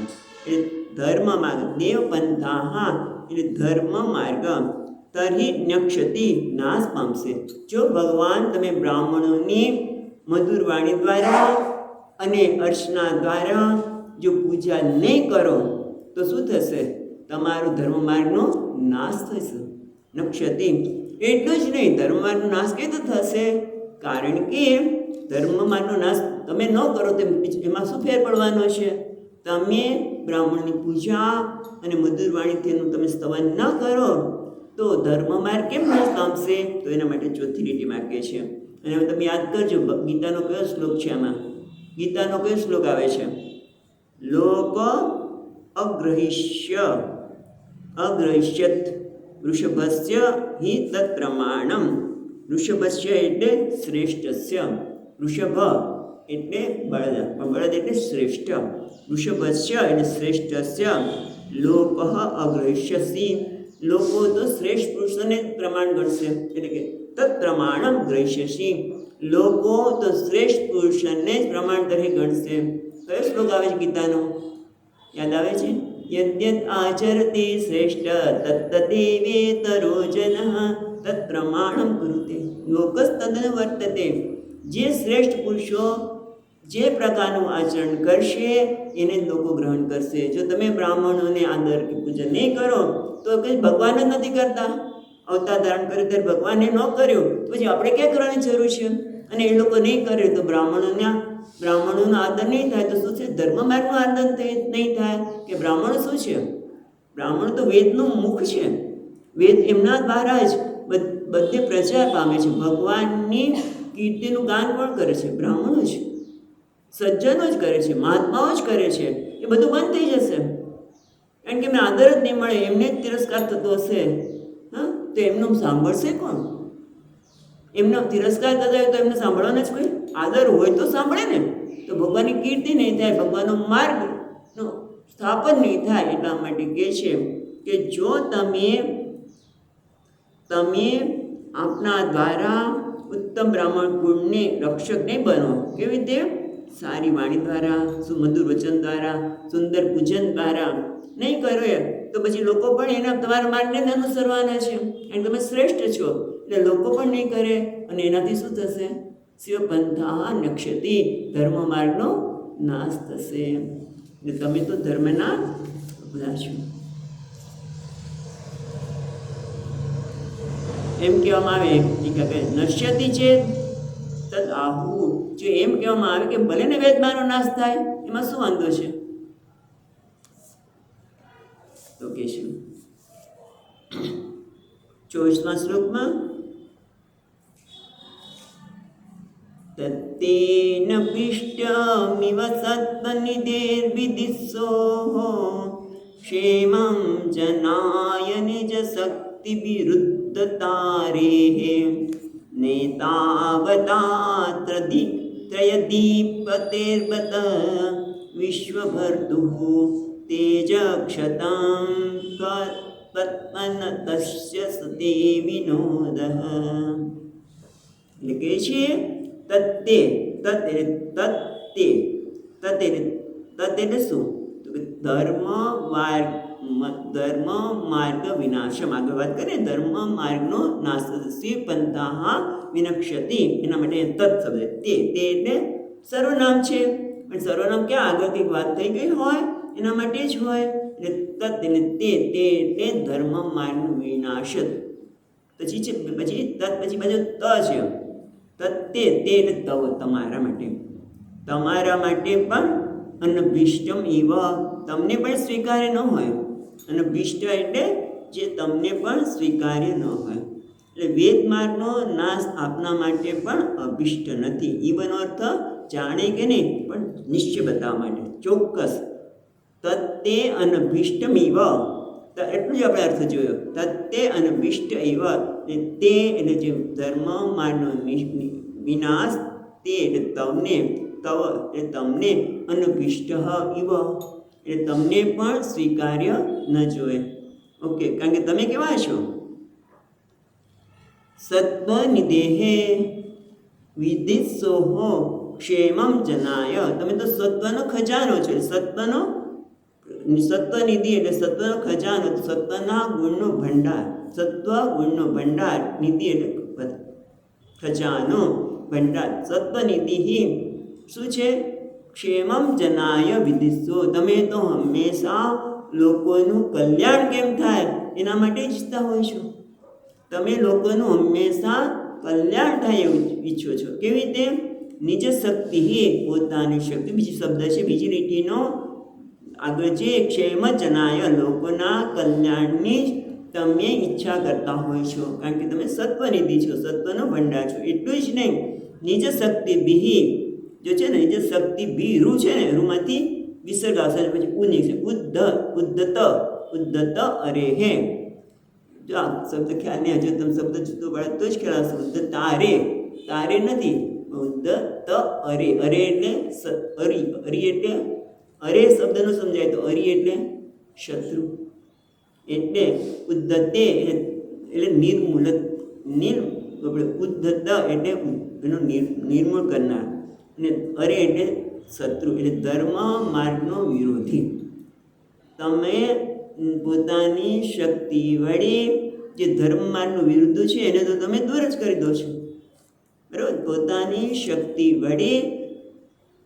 એટલે ધર્મ માર્ગ દેવ પંથાહા એટલે ધર્મ માર્ગ. તર્હિ ન્યક્ષતિ નાશ પામશે. જો ભગવાન તમે બ્રાહ્મણોની મધુર વાણી દ્વારા અને અર્ચના દ્વારા જો પૂજા નહીં કરો તો શું થશે? તમારો ધર્મ માર્ગનો નાશ થશે. નક્ષતિ એટલું જ નહીં, ધર્મ માર્ગનો નાશ કેવી રીતે થશે? કારણ કે ધર્મ માર્ગનો નાશ તમે ન કરો તો એમાં શું ફેર પડવાનો છે? તમે બ્રાહ્મણની પૂજા અને મધુર વાણીથી એનું તમે સ્તવન ન કરો તો ધર્મ માર્ગ કેમ નાશ પામશે? તો એના માટે ચોથી લીટીમાં કહે છે. અને હવે તમે યાદ કરજો, ગીતાનો કયો શ્લોક છે? આમાં ગીતાનો કયો શ્લોક આવે છે? લોક અગ્રહિષ્યત વૃષભસ્ય હિ તત્ પ્રમાણમ. વૃષભસ્ય એટલે શ્રેષ્ઠસ્ય, વૃષભ એટલે બળદ, બળદ એટલે શ્રેષ્ઠ. વૃષભસ્ય એટલે શ્રેષ્ઠસ્ય લોક અગ્રહિષ્યસી. લોકો તો શ્રેષ્ઠ પુરુષોને પ્રમાણ ગણશે, એટલે કે તત્ પ્રમાણમ ગ્રહિષ્યસી. લોકો તો શ્રેષ્ઠ પુરુષને જ પ્રમાણ તરીકે ગણશે. કયો શ્લોક આવે છે ગીતાનો? યાદ આવે છે? યદ્યત આચરતે શ્રેષ્ઠ તત્તદેવેતરો જનઃ તત્ પ્રમાણમ કુરુતે લોકસ્તદન વર્તતે. જે શ્રેષ્ઠ પુરુષો જે પ્રકારનું આચરણ કરશે એને લોકો ગ્રહણ કરશે. જો તમે બ્રાહ્મણોને આદર કે પૂજન નહીં કરો તો કંઈ ભગવાન જ નથી કરતા. અવતાર ધારણ કર્યું ત્યારે ભગવાને ન કર્યું તો પછી આપણે ક્યાં કરવાની જરૂર છે? અને એ લોકો નહીં કરે તો બ્રાહ્મણોનો આદર નહીં થાય તો શું છે? ધર્મ માર્ગનો આદર નહીં થાય. કે બ્રાહ્મણ શું છે? બ્રાહ્મણ તો વેદનું મુખ છે. વેદ એમના દ્વારા જ બધે પ્રચાર પામે છે. ભગવાનની કીર્તિનું ગાન કોણ કરે છે? બ્રાહ્મણો જ, સજ્જનો જ કરે છે, મહાત્માઓ જ કરે છે. એ બધું બંધ થઈ જશે કારણ કે એમને આદર જ નહીં મળે, એમને જ તિરસ્કાર થતો હશે. હા, તો એમનું સાંભળશે કોણ? એમનો તિરસ્કાર થતો હોય તો એમને સાંભળવાના જ કોઈ? આદર હોય તો સાંભળે ને. તો ભગવાનની કીર્તિ નહીં થાય, ભગવાનનો માર્ગનો સ્થાપન નહીં થાય. એટલા માટે કહે છે કે જો તમે આપના દ્વારા ઉત્તમ બ્રાહ્મણ કુળને રક્ષક નહીં બનો, કેવી રીતે? સારી વાણી દ્વારા, સુમધુર વચન દ્વારા, સુંદર પૂજન દ્વારા નહીં કરો તો પછી લોકો પણ એના તમારા માર્ગને અનુસરવાના છે. અને તમે શ્રેષ્ઠ છો એટલે લોકો પણ નહીં કરે અને એનાથી શું થશે? શિવપંથા નક્ષતિ, ધર્મ માર્ગનો નાશ થશે. એટલે તમે તો ધર્મના બધા છો. એમ કહેવામાં આવે કે નશ્યતિ છે તદ આહુ. જો એમ કહેવામાં આવે કે ભલે ને વેદમાનો નાશ થાય એમાં શું વાંધો છે? તો કે છે 24મા શ્લોકમાં તત્તેન પિષ્ટમિવ સત્વનિધેર્વિદિસ્સોઃ ક્ષેમં જનાય નિજ શક્તિ વિરુદ્ધતારેઃ નેતાવતાત્ર ત્રયદીપતેર્બત વિશ્વભર્તુઃ તેજક્ષतं પત્મનતસ્ય સતે વિનોદઃ. એટલે કે છે તત્તે, એટલે શું? તો કે ધર્મ માર્ગ વિનાશમ. આગળ વાત કરીએ ધર્મ માર્ગનો નાશ થશે. પંથાહ વિનક્ષતિ, એના માટે તત્ શબ્દ તે એટલે સર્વનામ છે. પણ સર્વનામ ક્યાં આગળ કંઈક વાત થઈ ગઈ હોય એના માટે જ હોય. એટલે તત્ એટલે તે એટલે ધર્મ માર્ગનો વિનાશ. પછી છે તત્ પછી બાજુ ત છે. તત્તે તે એટલે તવ, તમારા માટે પણ અનભિષ્ટમ ઇવ, તમને પણ સ્વીકાર્ય ન હોય. અનભિષ્ટ એટલે જે તમને પણ સ્વીકાર્ય ન હોય. એટલે વેદ માર્ગનો નાશ આપના માટે પણ અભિષ્ટ નથી. ઈવનો અર્થ જાણે કે નહીં પણ નિશ્ચય બતાવવા માટે, ચોક્કસ. તત્તે અનભિષ્ટમ ઇવ, એટલું જ આપણે અર્થ જોયો. તત્તે અનભિષ્ટ ઇવ, તે એટલે જે ધર્મ માર્ગનો વિનાશ, તે એટલે તમને, તવ એટલે તમને, અનભિષ્ટ ઇવ એટલે તમને પણ સ્વીકાર્ય ન જોઈએ. ઓકે, કારણ કે તમે કેવા છો? સત્વનિધેહે વિદિત્સોહો ક્ષેમમ જનાય. તમે તો સત્વનો ખજાનો છો. સત્વનિધિ એટલે સત્વનો ખજાનો, સત્વના ગુણનો ભંડાર. સત્વ ગુણનો ભંડાર, નિધિ એટલે ખજાનો, ભંડાર. સત્વનિધિ શું છે? ક્ષેમમ જનાય વિદિત્સો. તમે તો હંમેશા લોકોનું કલ્યાણ કેમ થાય એના માટે ઈચ્છતા હોય છો. તમે લોકોનું હંમેશા કલ્યાણ થાય એવું ઈચ્છો છો. કેવી રીતે? નિજ શક્તિ, પોતાની શક્તિ. બીજી શબ્દ છે, બીજી લીટીનો આગળ જે ક્ષેમ જનાય, લોકોના કલ્યાણની તમે ઈચ્છા કરતા હોય છો, કારણ કે તમે સત્વનિધિ છો, સત્વનો ભંડાર છો. એટલું જ નહીં, નિજ શક્તિ બિહી જો છે ને, નિજ શક્તિ બી રૂ છે ને, રૂમાંથી વિસર્ગ આવશે પછી ઉ નીકળશે. ઉદ્ધત અરે હે. જો આ શબ્દ ખ્યાલ નહીં, હજુ તમે શબ્દ જુદો પડે તો જ ખ્યાલ આવશે. ઉદ્ધત તારે નથી, ઉદ્ધત અરે. અરે એટલે અરી એટલે અરે શબ્દનો સમજાય તો અરી એટલે શત્રુ. એટલે ઉદ્ધતે એટલે નિર્મૂલ, ઉદ્ધત એટલે એનો નિર્મૂળ કરનાર, અને અરે એટલે શત્રુ એટલે ધર્મ માર્ગનો વિરોધી. તમે પોતાની શક્તિ વડે જે ધર્મ માર્ગનો વિરુદ્ધ છે એને તો તમે દૂર જ કરી દો છો, બરાબર. પોતાની શક્તિ વડે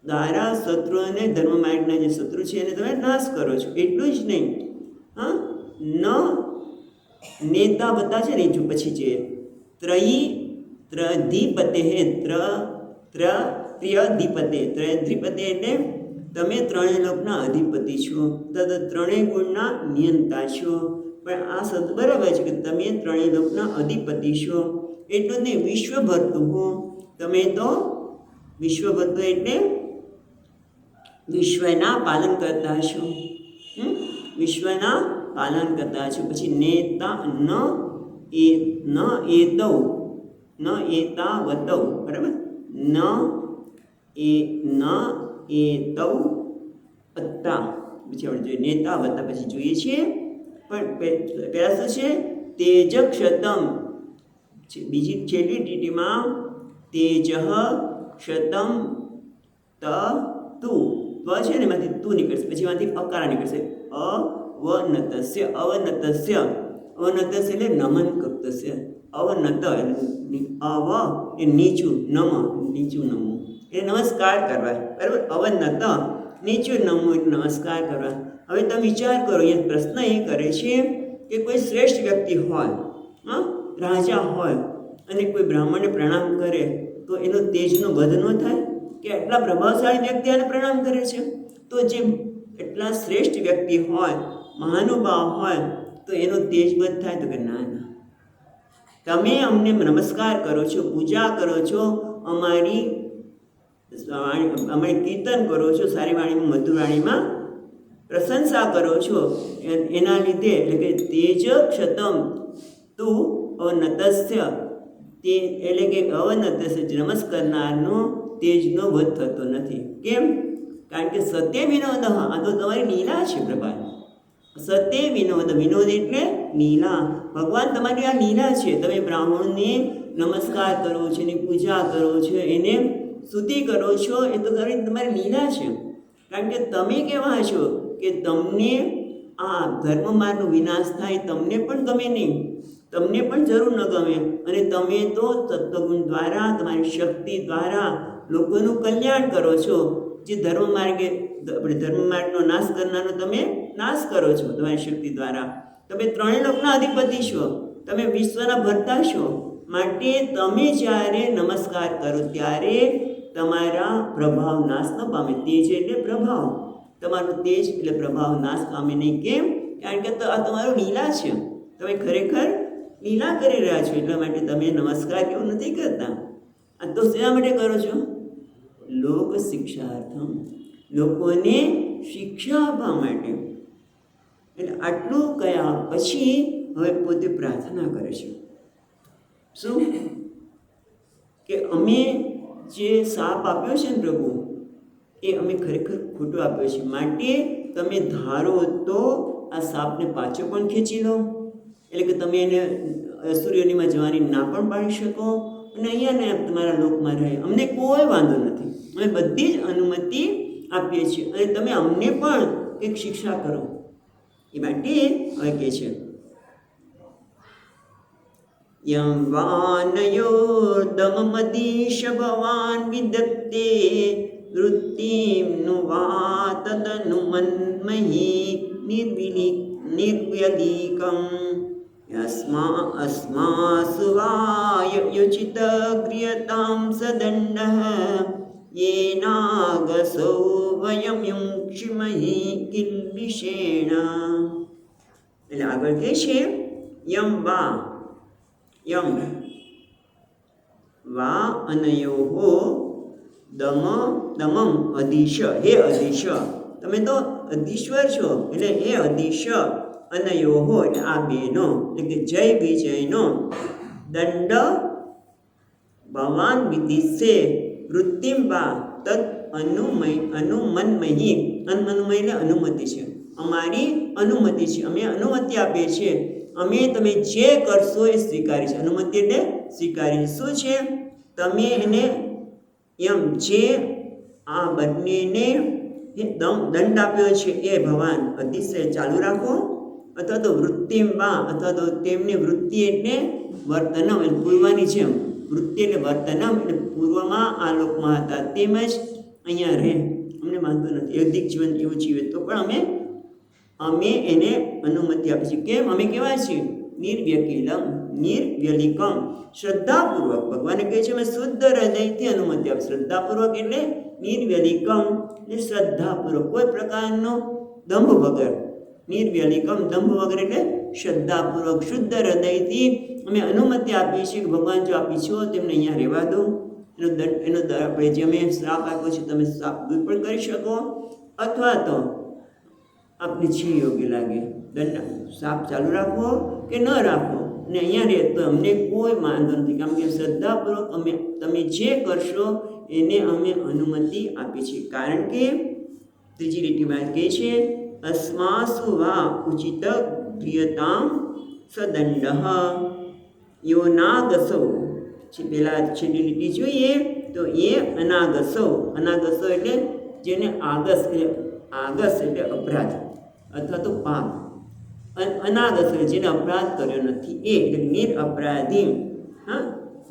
દ્વારા શત્રુઓને, ધર્મ માર્ગના જે શત્રુ છે એને તમે નાશ કરો છો. એટલું જ નહીં, હા, ન નેતા બતા છે ને, જો પછી છે ત્રયધિપતે હે, ત્રયધિપતે એટલે તમે ત્રણેય લોકના અધિપતિ છો, ત્રણેય ગુણના નિયંતા છો. પણ આ શબ્દ બરાબર છે કે તમે ત્રણેય લોકના અધિપતિ છો. એટલું જ નહીં, વિશ્વભર્તુ હો. તમે તો વિશ્વભર્તુ એટલે વિશ્વના પાલન કરતા છો. વિશ્વના પાલન કરતા છો. પછી નેતા ન એતાવતૌ, બરાબર. ન એતૌ અત્તા, પછી આપણે જોઈએ નેતા વત્તા, પછી જોઈએ છીએ. પણ પહેલાં શું છે? તેજક્ષતમ. બીજી છેલ્લી લીટીમાં તેજ ક્ષતમ ત તુ છે ને, એમાંથી તું નીકળશે, પછી એમાંથી અકારા નીકળશે. અવનતસ્ય એટલે નમન કપ્તસ્ય. અવનત અવ એ નીચું, નીચું નમવું એ નમસ્કાર કરવા, બરાબર. અવનત નીચું નમવું એટલે નમસ્કાર કરવા. હવે તમે વિચાર કરો, અહીંયા પ્રશ્ન એ કરે છે કે કોઈ શ્રેષ્ઠ વ્યક્તિ હોય, રાજા હોય, અને કોઈ બ્રાહ્મણને પ્રણામ કરે તો એનો તેજનો વધ ન થાય? કે એટલા પ્રભાવશાળી વ્યક્તિ આને પ્રણામ કરે છે, તો જે એટલા શ્રેષ્ઠ વ્યક્તિ હોય, મહાનુભાવ હોય, તો એનો તેજ વધ થાય? તો કે ના. તમે અમને નમસ્કાર કરો છો, પૂજા કરો છો, અમારી કીર્તન કરો છો, સારી વાણીમાં, મધુર વાણીમાં પ્રશંસા કરો છો, એના લીધે એટલે કે તેજ ક્ષતમ તું અવનતસ્ય, તે એટલે કે અવનતસ્ય નમસ્કારનારનો તેજનો વધ થતો નથી. કેમ? કારણ કે સત્ય વિનોદ, આ તો તમારી લીલા છે પ્રભા. સત્ય વિનોદ, વિનોદ એટલે લીલા. ભગવાન તમારી આ લીલા છે. તમે બ્રાહ્મણને નમસ્કાર કરો છો, એની પૂજા કરો છો, એને સ્તુતિ કરો છો, એ તો તમારી લીલા છે. કારણ કે તમે કેવા છો કે તમને આ ધર્મ માર્ગનો વિનાશ થાય, તમને પણ ગમે નહીં, તમને પણ જરૂર ન ગમે, અને તમે તો તત્વગુણ દ્વારા, તમારી શક્તિ દ્વારા લોકોનું કલ્યાણ કરો છો. જે ધર્મ માર્ગે, આપણે ધર્મ માર્ગનો નાશ કરનારનો તમે નાશ કરો છો તમારી શક્તિ દ્વારા. તમે ત્રણેય લોકના અધિપતિ છો, તમે વિશ્વના ભરતા છો. માટે તમે જ્યારે નમસ્કાર કરો ત્યારે તમારા પ્રભાવ નાશ ન પામે. તેજ એટલે પ્રભાવ, તમારું તેજ એટલે પ્રભાવ નાશ પામે નહીં. કેમ? કારણ કે આ તમારું લીલા છે. તમે ખરેખર લીલા કરી રહ્યા છો, એટલા માટે તમે નમસ્કાર કેવું નથી કરતા. આ તો શા માટે કરો છો? લોક શિક્ષાર્થમ, લોકોને શિક્ષા આપવા માટે. એટલે આટલું કયા પછી હવે પોતે પ્રાર્થના કરે છે. શું? કે અમે જે શાપ આપ્યો છે ને પ્રભુ, એ અમે ખરેખર ખોટો આપ્યો છે. માટે તમે ધારો તો આ સાપને પાછો પણ ખેંચી લો, એટલે કે તમે એને અસુરીઓનીમાં જવાની ના પણ પાડી શકો, અને અહીંયા ને તમારા લોકમાં રહે, અમને કોઈ વાંધો નથી, અમે બધી જ અનુમતિ આપીએ છીએ અને તમે અમને પણ કંઈક શિક્ષા કરો. એ માટે હવે કહે છે યમ વાનયોર્દમમદીશ ભવાન વિદત્તે વૃત્તિમ नु વા તદનુમન્મહી નિર્વ્યલિકમ अस्मासु वायुचित क्रियतां सदण्डः येनागसो वयं युङ्क्षिमहि किल्बिषेण. એટલે આગળ કહે છે યમ વા અનયોહો દમમ અધિશ, હે અધિશ, તમે તો અધીશ્વર છો, એટલે હે અધિશ અનયોહો એટલે આ બેનો, એટલે કે જય વિજયનો, દંડ ભવાન વિધિશે વૃત્તિમ વા તદ અનુમન્મહી, અનુમન્મય એટલે અનુમતિ છે, અમારી અનુમતિ છે, અમે અનુમતિ આપીએ છીએ, અમે તમે જે કરશો એ સ્વીકારી છે. અનુમતિ એટલે સ્વીકારી. શું છે? તમે એને એમ જે આ બંનેને દંડ આપ્યો છે એ ભગવાન અતિશય ચાલુ રાખો, અથવા તો વૃત્તિમાં, અથવા તો તેમની વૃત્તિ એટલે વર્તનમ, એટલે પૂર્વની છે, વૃત્તિ એટલે વર્તનમ એટલે પૂર્વમાં આ લોકમાં હતા તેમજ અહીંયા રહે, અમને માનતો નથી, એકદિક જીવન એવું જીવે તો પણ અમે એને અનુમતિ આપીએ છીએ. કેમ? અમે કેવા છીએ? નિર્વ્યલિકમ, શ્રદ્ધાપૂર્વક. ભગવાને કહે છે અમે શુદ્ધ હૃદયથી અનુમતિ આપી. શ્રદ્ધાપૂર્વક એટલે નિર્વ્યલિકમ એટલે શ્રદ્ધાપૂર્વક, કોઈ પ્રકારનો દંભ વગર. નિર્વ્યલિકમ દંભ વગર એટલે શ્રદ્ધાપૂર્વક શુદ્ધ હૃદયથી અમે અનુમતિ આપીએ છીએ કે ભગવાન જો આપી છો તેમને અહીંયા રહેવા દો. એનો આપણે જે અમે શ્રાપ આપ્યો છે તમે શ્રાપ દૂર પણ કરી શકો, અથવા તો આપને જે યોગ્ય લાગે દંડ શ્રાપ ચાલુ રાખવો કે ન રાખવો, અને અહીંયા રહે તો અમને કોઈ વાંધો નથી, કારણ કે શ્રદ્ધાપૂર્વક અમે તમે જે કરશો એને અમે અનુમતિ આપીએ છીએ. કારણ કે ત્રીજી લીટીમાં કહે છે अस्मासु वा उचित क्रियतां सदंड योनागसो. પેલા છેલ્લી લીટી જોઈએ તો એ અનાગસો, અનાગસો એટલે જેને આગસ એટલે અપરાધ અથવા તો પાપ, અનાગસ એટલે જેને અપરાધ કર્યો નથી એ, એટલે નિરઅપરાધી.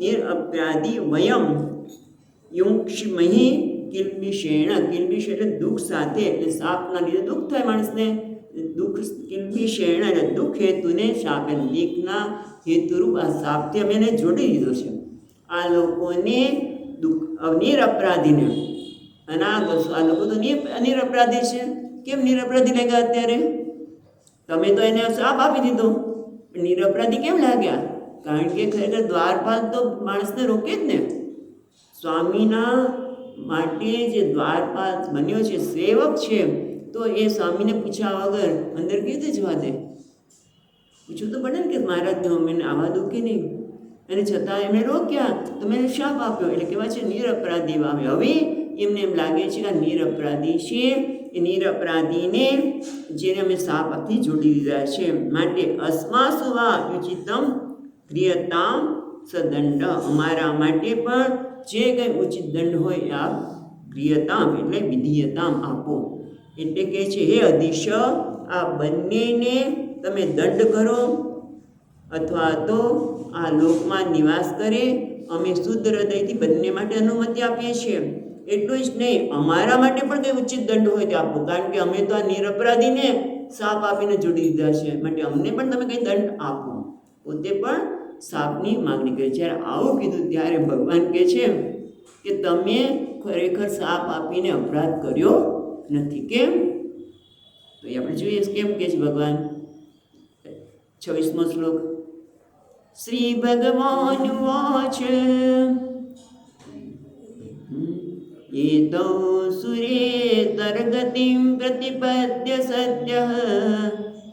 નિરઅપરાધી વયમ યુંક્ષિમહી કિલ્બિષેણ. કિલ્બિષ એટલે દુઃખ સાથે, એટલે શાપના લીધે દુઃખ થાય માણસને, દુઃખ કિલ્બિષેણ એટલે દુઃખ હેતુને શાપ, દુઃખના હેતુરૂપ આ શાપથી અમે એને જોડી દીધો છે. આ લોકોને નિરઅપરાધીને અનાગસ, આ લોકો તો નિરઅપરાધી છે. કેમ નિરઅપરાધી લાગ્યા અત્યારે? તમે તો એને શાપ આપી દીધો, નિરઅપરાધી કેમ લાગ્યા? કારણ કે ખરેખર દ્વારપાલ તો માણસને રોકે જ ને. સ્વામીના માટે જે દ્વારપાલ બન્યો છે, સેવક છે, તો એ સ્વામીને પૂછ્યા વગર અંદર કેવી રીતે જવા દે? પૂછવું તો પડે ને કે મહારાજ અમે આવા દો કે નહીં, અને છતાં એમણે રોક્યા, તમે એને શાપ આપ્યો. એટલે કહેવાય છે નિરઅપરાધી આવે. હવે એમને એમ લાગે છે કે આ નિરઅપરાધી છે, એ નિરઅપરાધીને જેને અમે શાપ આપી જોડી દીધા છે. માટે અસ્માસુ વા યુચિતમ ક્રિયતામ સદંડ, અમારા માટે પણ જે કંઈ ઉચિત દંડ હોય આપ ક્રિયતામ એટલે વિધિયતામ આપો. એટલે કહે છે હે અધિશ, આ બંનેને તમે દંડ કરો અથવા તો આ લોકમાં નિવાસ કરે. અમે શુદ્ધ હૃદયથી બંને માટે અનુમતિ આપીએ છીએ. એટલું જ નહીં, અમારા માટે પણ કંઈ ઉચિત દંડ હોય તે આપો, કારણ કે અમે તો આ નિરપરાધીને શાપ આપીને જોડી દીધા છે. માટે અમને પણ તમે કંઈ દંડ આપો. પોતે પણ શાપની માગણી કરી. જ્યારે આવું કીધું ત્યારે ભગવાન કહે છે કે તમે ખરેખર શાપ આપીને અપરાધ કર્યો નથી. કેમ? તો એ આપણે જોઈએ કેમ કહે છે ભગવાન. 26મો શ્લોક. શ્રી ભગવાન વાચ એતૌ સુરેતરગતિં પ્રતિપદ્ય સદ્યઃ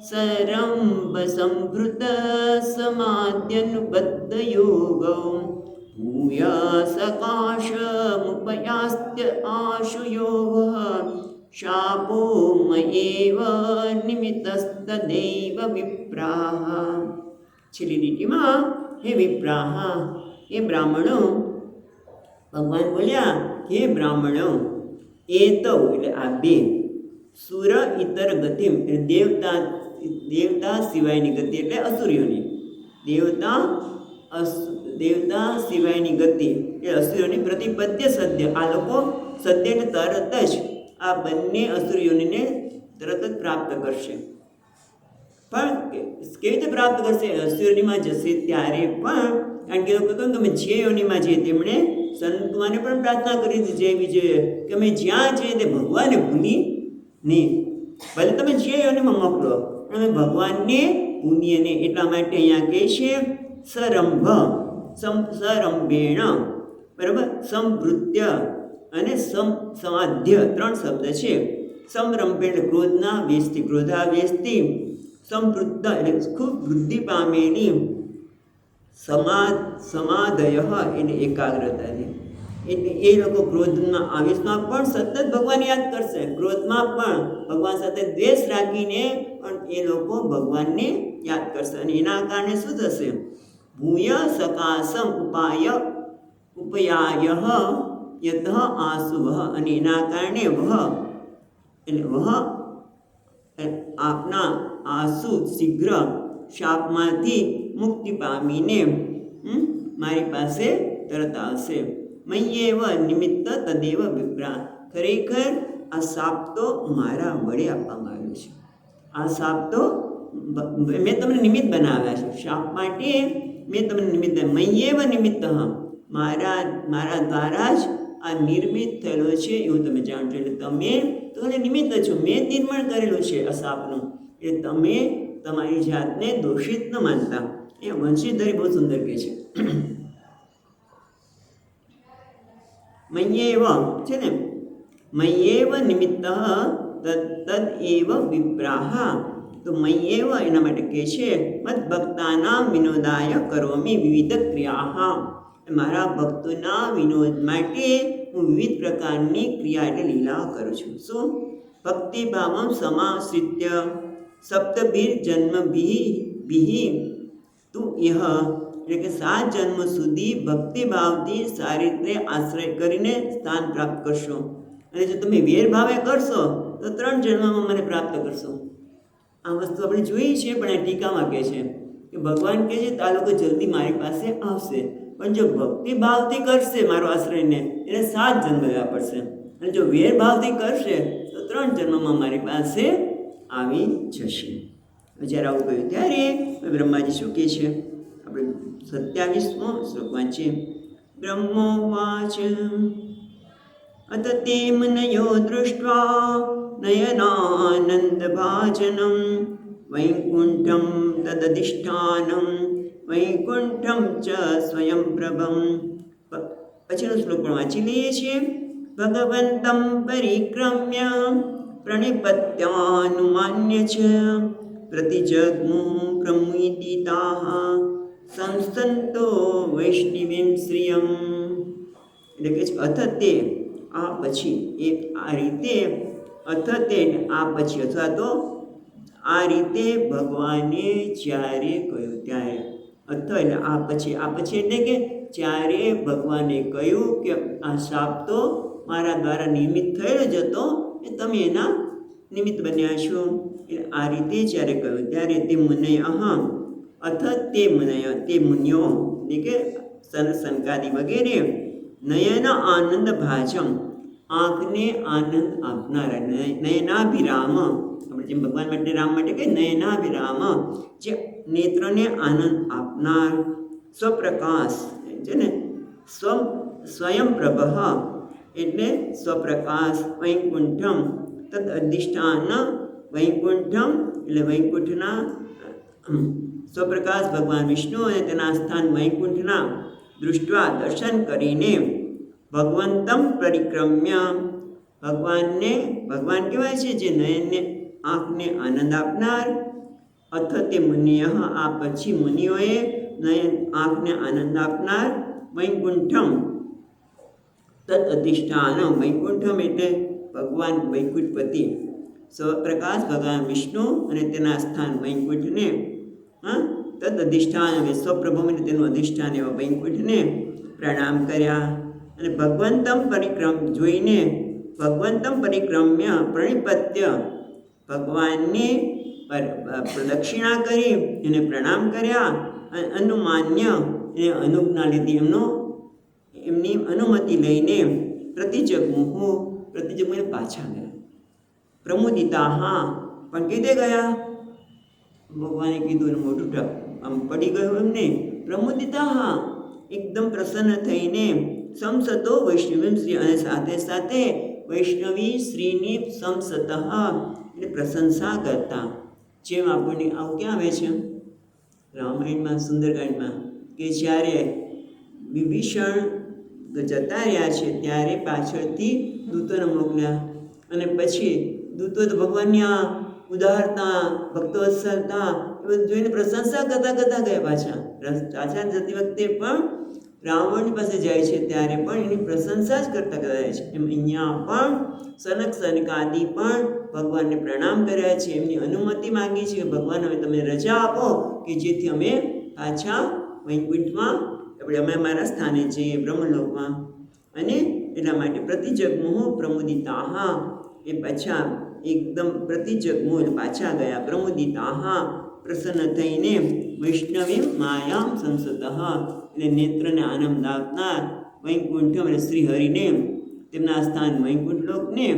સરંબ સંભૃત સમાદ્યનુબદ્ધ યોગો ભૂયાસકાશમુપયાસ્ત્ય આશુયોગ શાપો મયેવ નિમિત્તસ્તદેવ વિપ્રાહ. છેલ્લી લીટીમાં હે વિપ્રાહ, એ બ્રાહ્મણો ભગવાન બોલ્યા કે બ્રાહ્મણો એ તો એટલે આ બે સુર ઇતર ગતિ દેવતા સિવાયની ગતિ એટલે અસુરીઓની દેવતા સિવાયની ગતિ એ અસુરીઓની પ્રતિપદ્ય સત્ય આ લોકો સત્યને તરત જ આ બંને અસુરીઓને તરત જ પ્રાપ્ત કરશે. પણ કેવી રીતે પ્રાપ્ત કરશે? અસુરીમાં જશે ત્યારે પણ, કારણ કે લોકો કહ્યું તમે જે યોનિમાં જઈએ તેમણે સંતવાને પણ પ્રાર્થના કરી જેવી જોઈએ કે અમે જ્યાં જઈએ તે ભગવાનને ભૂલી નહીં. ભલે તમે જે યોનિમાં મોકલો પણ અમે ભગવાનને ભૂલીએ નહીં. એટલા માટે અહીંયા કહે છે સરંભેણ, બરાબર, સંવૃત્ય અને સમાધ્ય 3 શબ્દ છે. સંરંભેણ ક્રોધના વેશથી, ક્રોધાવેશથી, સંવૃત્ત એટલે ખૂબ વૃદ્ધિ પામેલી, સમાધય એટલે એકાગ્રતાથી. એટલે એ લોકો ક્રોધના આવેશમાં પણ સતત ભગવાન યાદ કરશે, ક્રોધમાં પણ ભગવાન સાથે દ્વેષ રાખીને પણ એ લોકો ભગવાનને યાદ કરશે. અને એના કારણે શું થશે? ભૂય સકાસમ ઉપયાય યત આસુવ, અને એના કારણે આપના આસુ શીઘ્ર શાપમાંથી મુક્તિ પામીને મારી પાસે તરત આવશે. મય્યેવ નિમિત્ત તદેવ વિપ્રા, ખરેખર આ શાપ તો મારા વડે આપવામાં આવ્યો છે. આ શાપ તો મેં તમને નિમિત્ત બનાવ્યા છે. શાપ માટે મેં તમને નિમિત્ત, મય્યેવ નિમિત્ત, મારા દ્વારા જ આ નિર્મિત થયેલો છે એવું તમે જાણો છો. એટલે તમે તો નિમિત્ત છો, મેં નિર્માણ કરેલું છે આ શાપનું. એટલે તમે તમારી જાતને દોષિત ન માનતા. એ વંશીધરી બહુ સુંદર કહે છે. મય્યેવ છે ને, મય્યેવ નિમિત્ત તદ એવ વિપ્રાહ. તો મય્યેવ એના માટે કહે છે મદ ભક્તાનામ વિનોદાય કરોમી વિવિધ ક્રિયા. મારા ભક્તોના વિનોદ માટે હું વિવિધ પ્રકારની ક્રિયા એટલે લીલા કરું છું. શું? ભક્તિભાવમ સમાશ્રિત્ય સપ્તભીર જન્મભિઃ તું ઇહ, એટલે કે 7 જન્મ સુધી ભક્તિભાવથી સારી રીતે આશ્રય કરીને સ્થાન પ્રાપ્ત કરશો. અને જો તમે વેરભાવે કરશો તો 3 જન્મમાં મને પ્રાપ્ત કરશો. આ વસ્તુ આપણે જોઈ છે, પણ આ ટીકામાં કહે છે કે ભગવાન કહે છે તો આ લોકો જલ્દી મારી પાસે આવશે. પણ જો ભક્તિભાવથી કરશે મારો આશ્રયને, એને 7 જન્મ લેવા પડશે. અને જો વેરભાવથી કરશે તો 3 જન્મમાં મારી પાસે આવી જશે. જ્યારે આવું કહ્યું ત્યારે બ્રહ્માજી શું કહે છે? આપણે 27મો શ્લોક વાંચીએ. બ્રહ્મોવાચ અત તે મનયો દૃષ્ટ્વા નયનાનંદભાજનમ વૈકુંઠમ તદધિષ્ઠાનમ વૈકુંઠમ ચ સ્વયં પ્રભમ. પછીનો શ્લોક પણ વાંચી લઈએ છીએ. ભગવંતમ પરિક્રમ્ય પ્રણિપત્યાનુમાન્ય ચ પ્રતિજગ્મુ પ્રમુદિતાઃ સંસ્તંતો વૈષ્ણવીમ શ્રિયમ. એટલે કે અથ તે, આ પછી, એ આ રીતે, અથ તે આ પછી, અથવા તો આ રીતે ભગવાને જ્યારે કહ્યું ત્યારે. અથ એટલે આ પછી, આ પછી એટલે કે જ્યારે ભગવાને કહ્યું કે આ શાપ તો મારા દ્વારા નિર્મિત થયેલો જ હતો, એ તમે એના નિમિત્ત બન્યા છો. એટલે આ રીતે જ્યારે કહ્યું ત્યારે તે મુનય અથ તે મુનય, તે મુનિઓ એટલે કે સનકાદી વગેરે નયન આનંદ ભાજમ, આંખને આનંદ આપનારા, નયનાભિરામ, આપણે જેમ ભગવાન માટે રામ માટે કે નયનાભિરામ, જે નેત્રને આનંદ આપનાર, સ્વપ્રકાશ છે ને, સ્વયં પ્રભ એટલે સ્વપ્રકાશ, વૈકુંઠમ તદ અધિષ્ઠાન, વૈકુંઠમ એટલે વૈકુંઠના સ્વપ્રકાશ ભગવાન વિષ્ણુ અને તેના સ્થાન વૈકુંઠના દૃષ્ટવા દર્શન કરીને ભગવંતમ પરિક્રમ્ય, ભગવાન કહેવાય છે જે નયનને આંખને આનંદ આપનાર. અથ તે મુનિય, આ પછી મુનિઓએ નયન આંખને આનંદ આપનાર, વૈકુંઠમ તદ અધિષ્ઠાન, વૈકુંઠમ એટલે ભગવાન વૈકુંઠપતિ, સ્વપ્રકાશ ભગવાન વિષ્ણુ અને તેના સ્થાન વૈકુંઠને તદ અધિષ્ઠાન વિશ્વપ્રભુને તેનું અધિષ્ઠાન એવા વૈકુંઠને પ્રણામ કર્યા. અને ભગવંતમ પરિક્રમ્ય પ્રણિપત્ય ભગવાનની પ્રદક્ષિણા કરી એને પ્રણામ કર્યા. અને અનુમાન્ય એને અનુજ્ઞા લીધી, એમની અનુમતિ લઈને પ્રતિજગ્મુઃ પાછા ગયા. પ્રમુદિતા હા પણ કીધે ગયા, ભગવાને કીધું મોટું આમ પડી ગયું એમને. પ્રમુદિતા હા એકદમ પ્રસન્ન થઈને સમસતો વૈષ્ણવી શ્રી અને સાથે સાથે વૈષ્ણવી શ્રીની સમસત એટલે પ્રશંસા કરતા. જેમ આપણને આવું ક્યાં આવે છે રામાયણમાં સુંદરકાંડમાં કે જ્યારે વિભીષણ જતા રહ્યા છે ત્યારે પાછળથી દૂતોને મોકલ્યા અને પછી દૂતો તો ભગવાનની આ ઉદારતા ભક્તવત્સલતા એ બધું જોઈને પ્રશંસા કરતા ગયા પાછા જતી વખતે પણ રાવણની પાસે જાય છે ત્યારે પણ એની પ્રશંસા જ કરતા જાય છે. એમ અહીંયા પણ સનકાદિ પણ ભગવાનને પ્રણામ કર્યા છે, એમની અનુમતિ માંગી છે કે ભગવાન હવે તમે રજા આપો કે જેથી અમે પાછા વૈકુંઠમાં અમે અમારા સ્થાને જઈએ બ્રહ્મલોકમાં. અને એટલા માટે પ્રતિજગ્મુઃ પ્રમુદિતાઃ એ પાછા એકદમ પ્રતિજગ્મુઃ પાછા ગયા. પ્રમુદિતાઃ પ્રસન્ન થઈને વૈષ્ણવી માયામ સંસતઃ એટલે નેત્રને આનંદ આપનાર વૈકુંઠ અને શ્રીહરિને તેમના સ્થાન વૈકુંઠ લોકને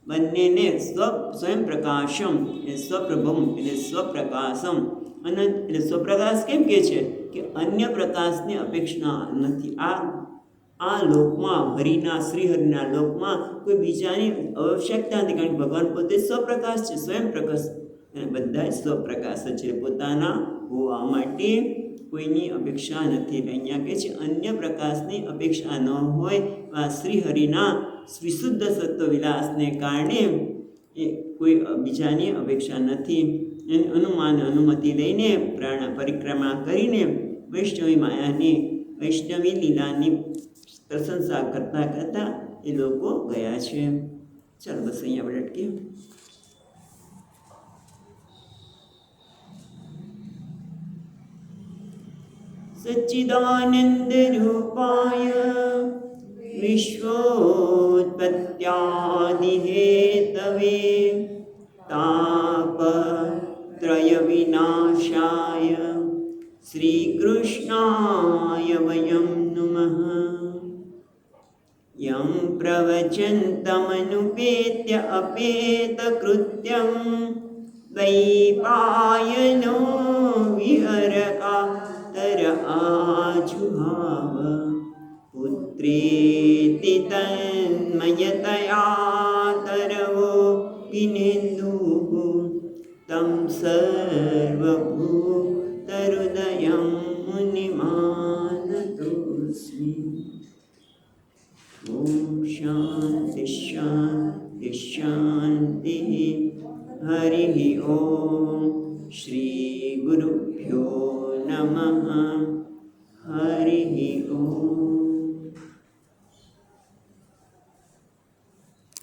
બંનેને સ્વયં પ્રકાશમ એટલે સ્વપ્રભમ એટલે સ્વપ્રકાશમ અનંત એટલે સ્વપ્રકાશ કેમ કે છે કે અન્ય પ્રકાશની અપેક્ષા નથી. આ લોકમાં શ્રીહરિના લોકમાં કોઈ બીજાની આવશ્યકતા નથી, કારણ કે ભગવાન પોતે સ્વપ્રકાશ છે, સ્વયં પ્રકાશ અને બધા જ સ્વપ્રકાશ છે. પોતાના હોવા માટે કોઈની અપેક્ષા નથી. અહીંયા કહે છે અન્ય પ્રકાશની અપેક્ષા ન હોય આ શ્રીહરિના વિશુદ્ધ સત્વ વિલાસને કારણે એ કોઈ બીજાની અપેક્ષા નથી. એની અનુમતિ લઈને પરિક્રમા કરીને વૈષ્ણવી લીલાની પ્રશંસા કરતા એ લોકો ગયા છે. ચાલો બસ અહીંયા આપણે અટકીએ. સચ્ચિદાનંદ રૂપાય વિશ્વોત્પત્યાદિ હેતવે તાપત્રય વિનાશાય શ્રી કૃષ્ણાય વયં નમઃ. યં પ્રવચन्तમનુપેત્ય અપેતકૃત્યં દ્વૈપાયનો વિહરકાતર આજુહાવ પુત્રેતિ તન્મયતયા તરવો વિનેન્દુઃ तं સર્વભૂતહૃદયં મુનિમાનતોऽસ્મિ. ઓમ શાંતિ શાંતિ શાંતિ. હરિ ઓમ. શ્રી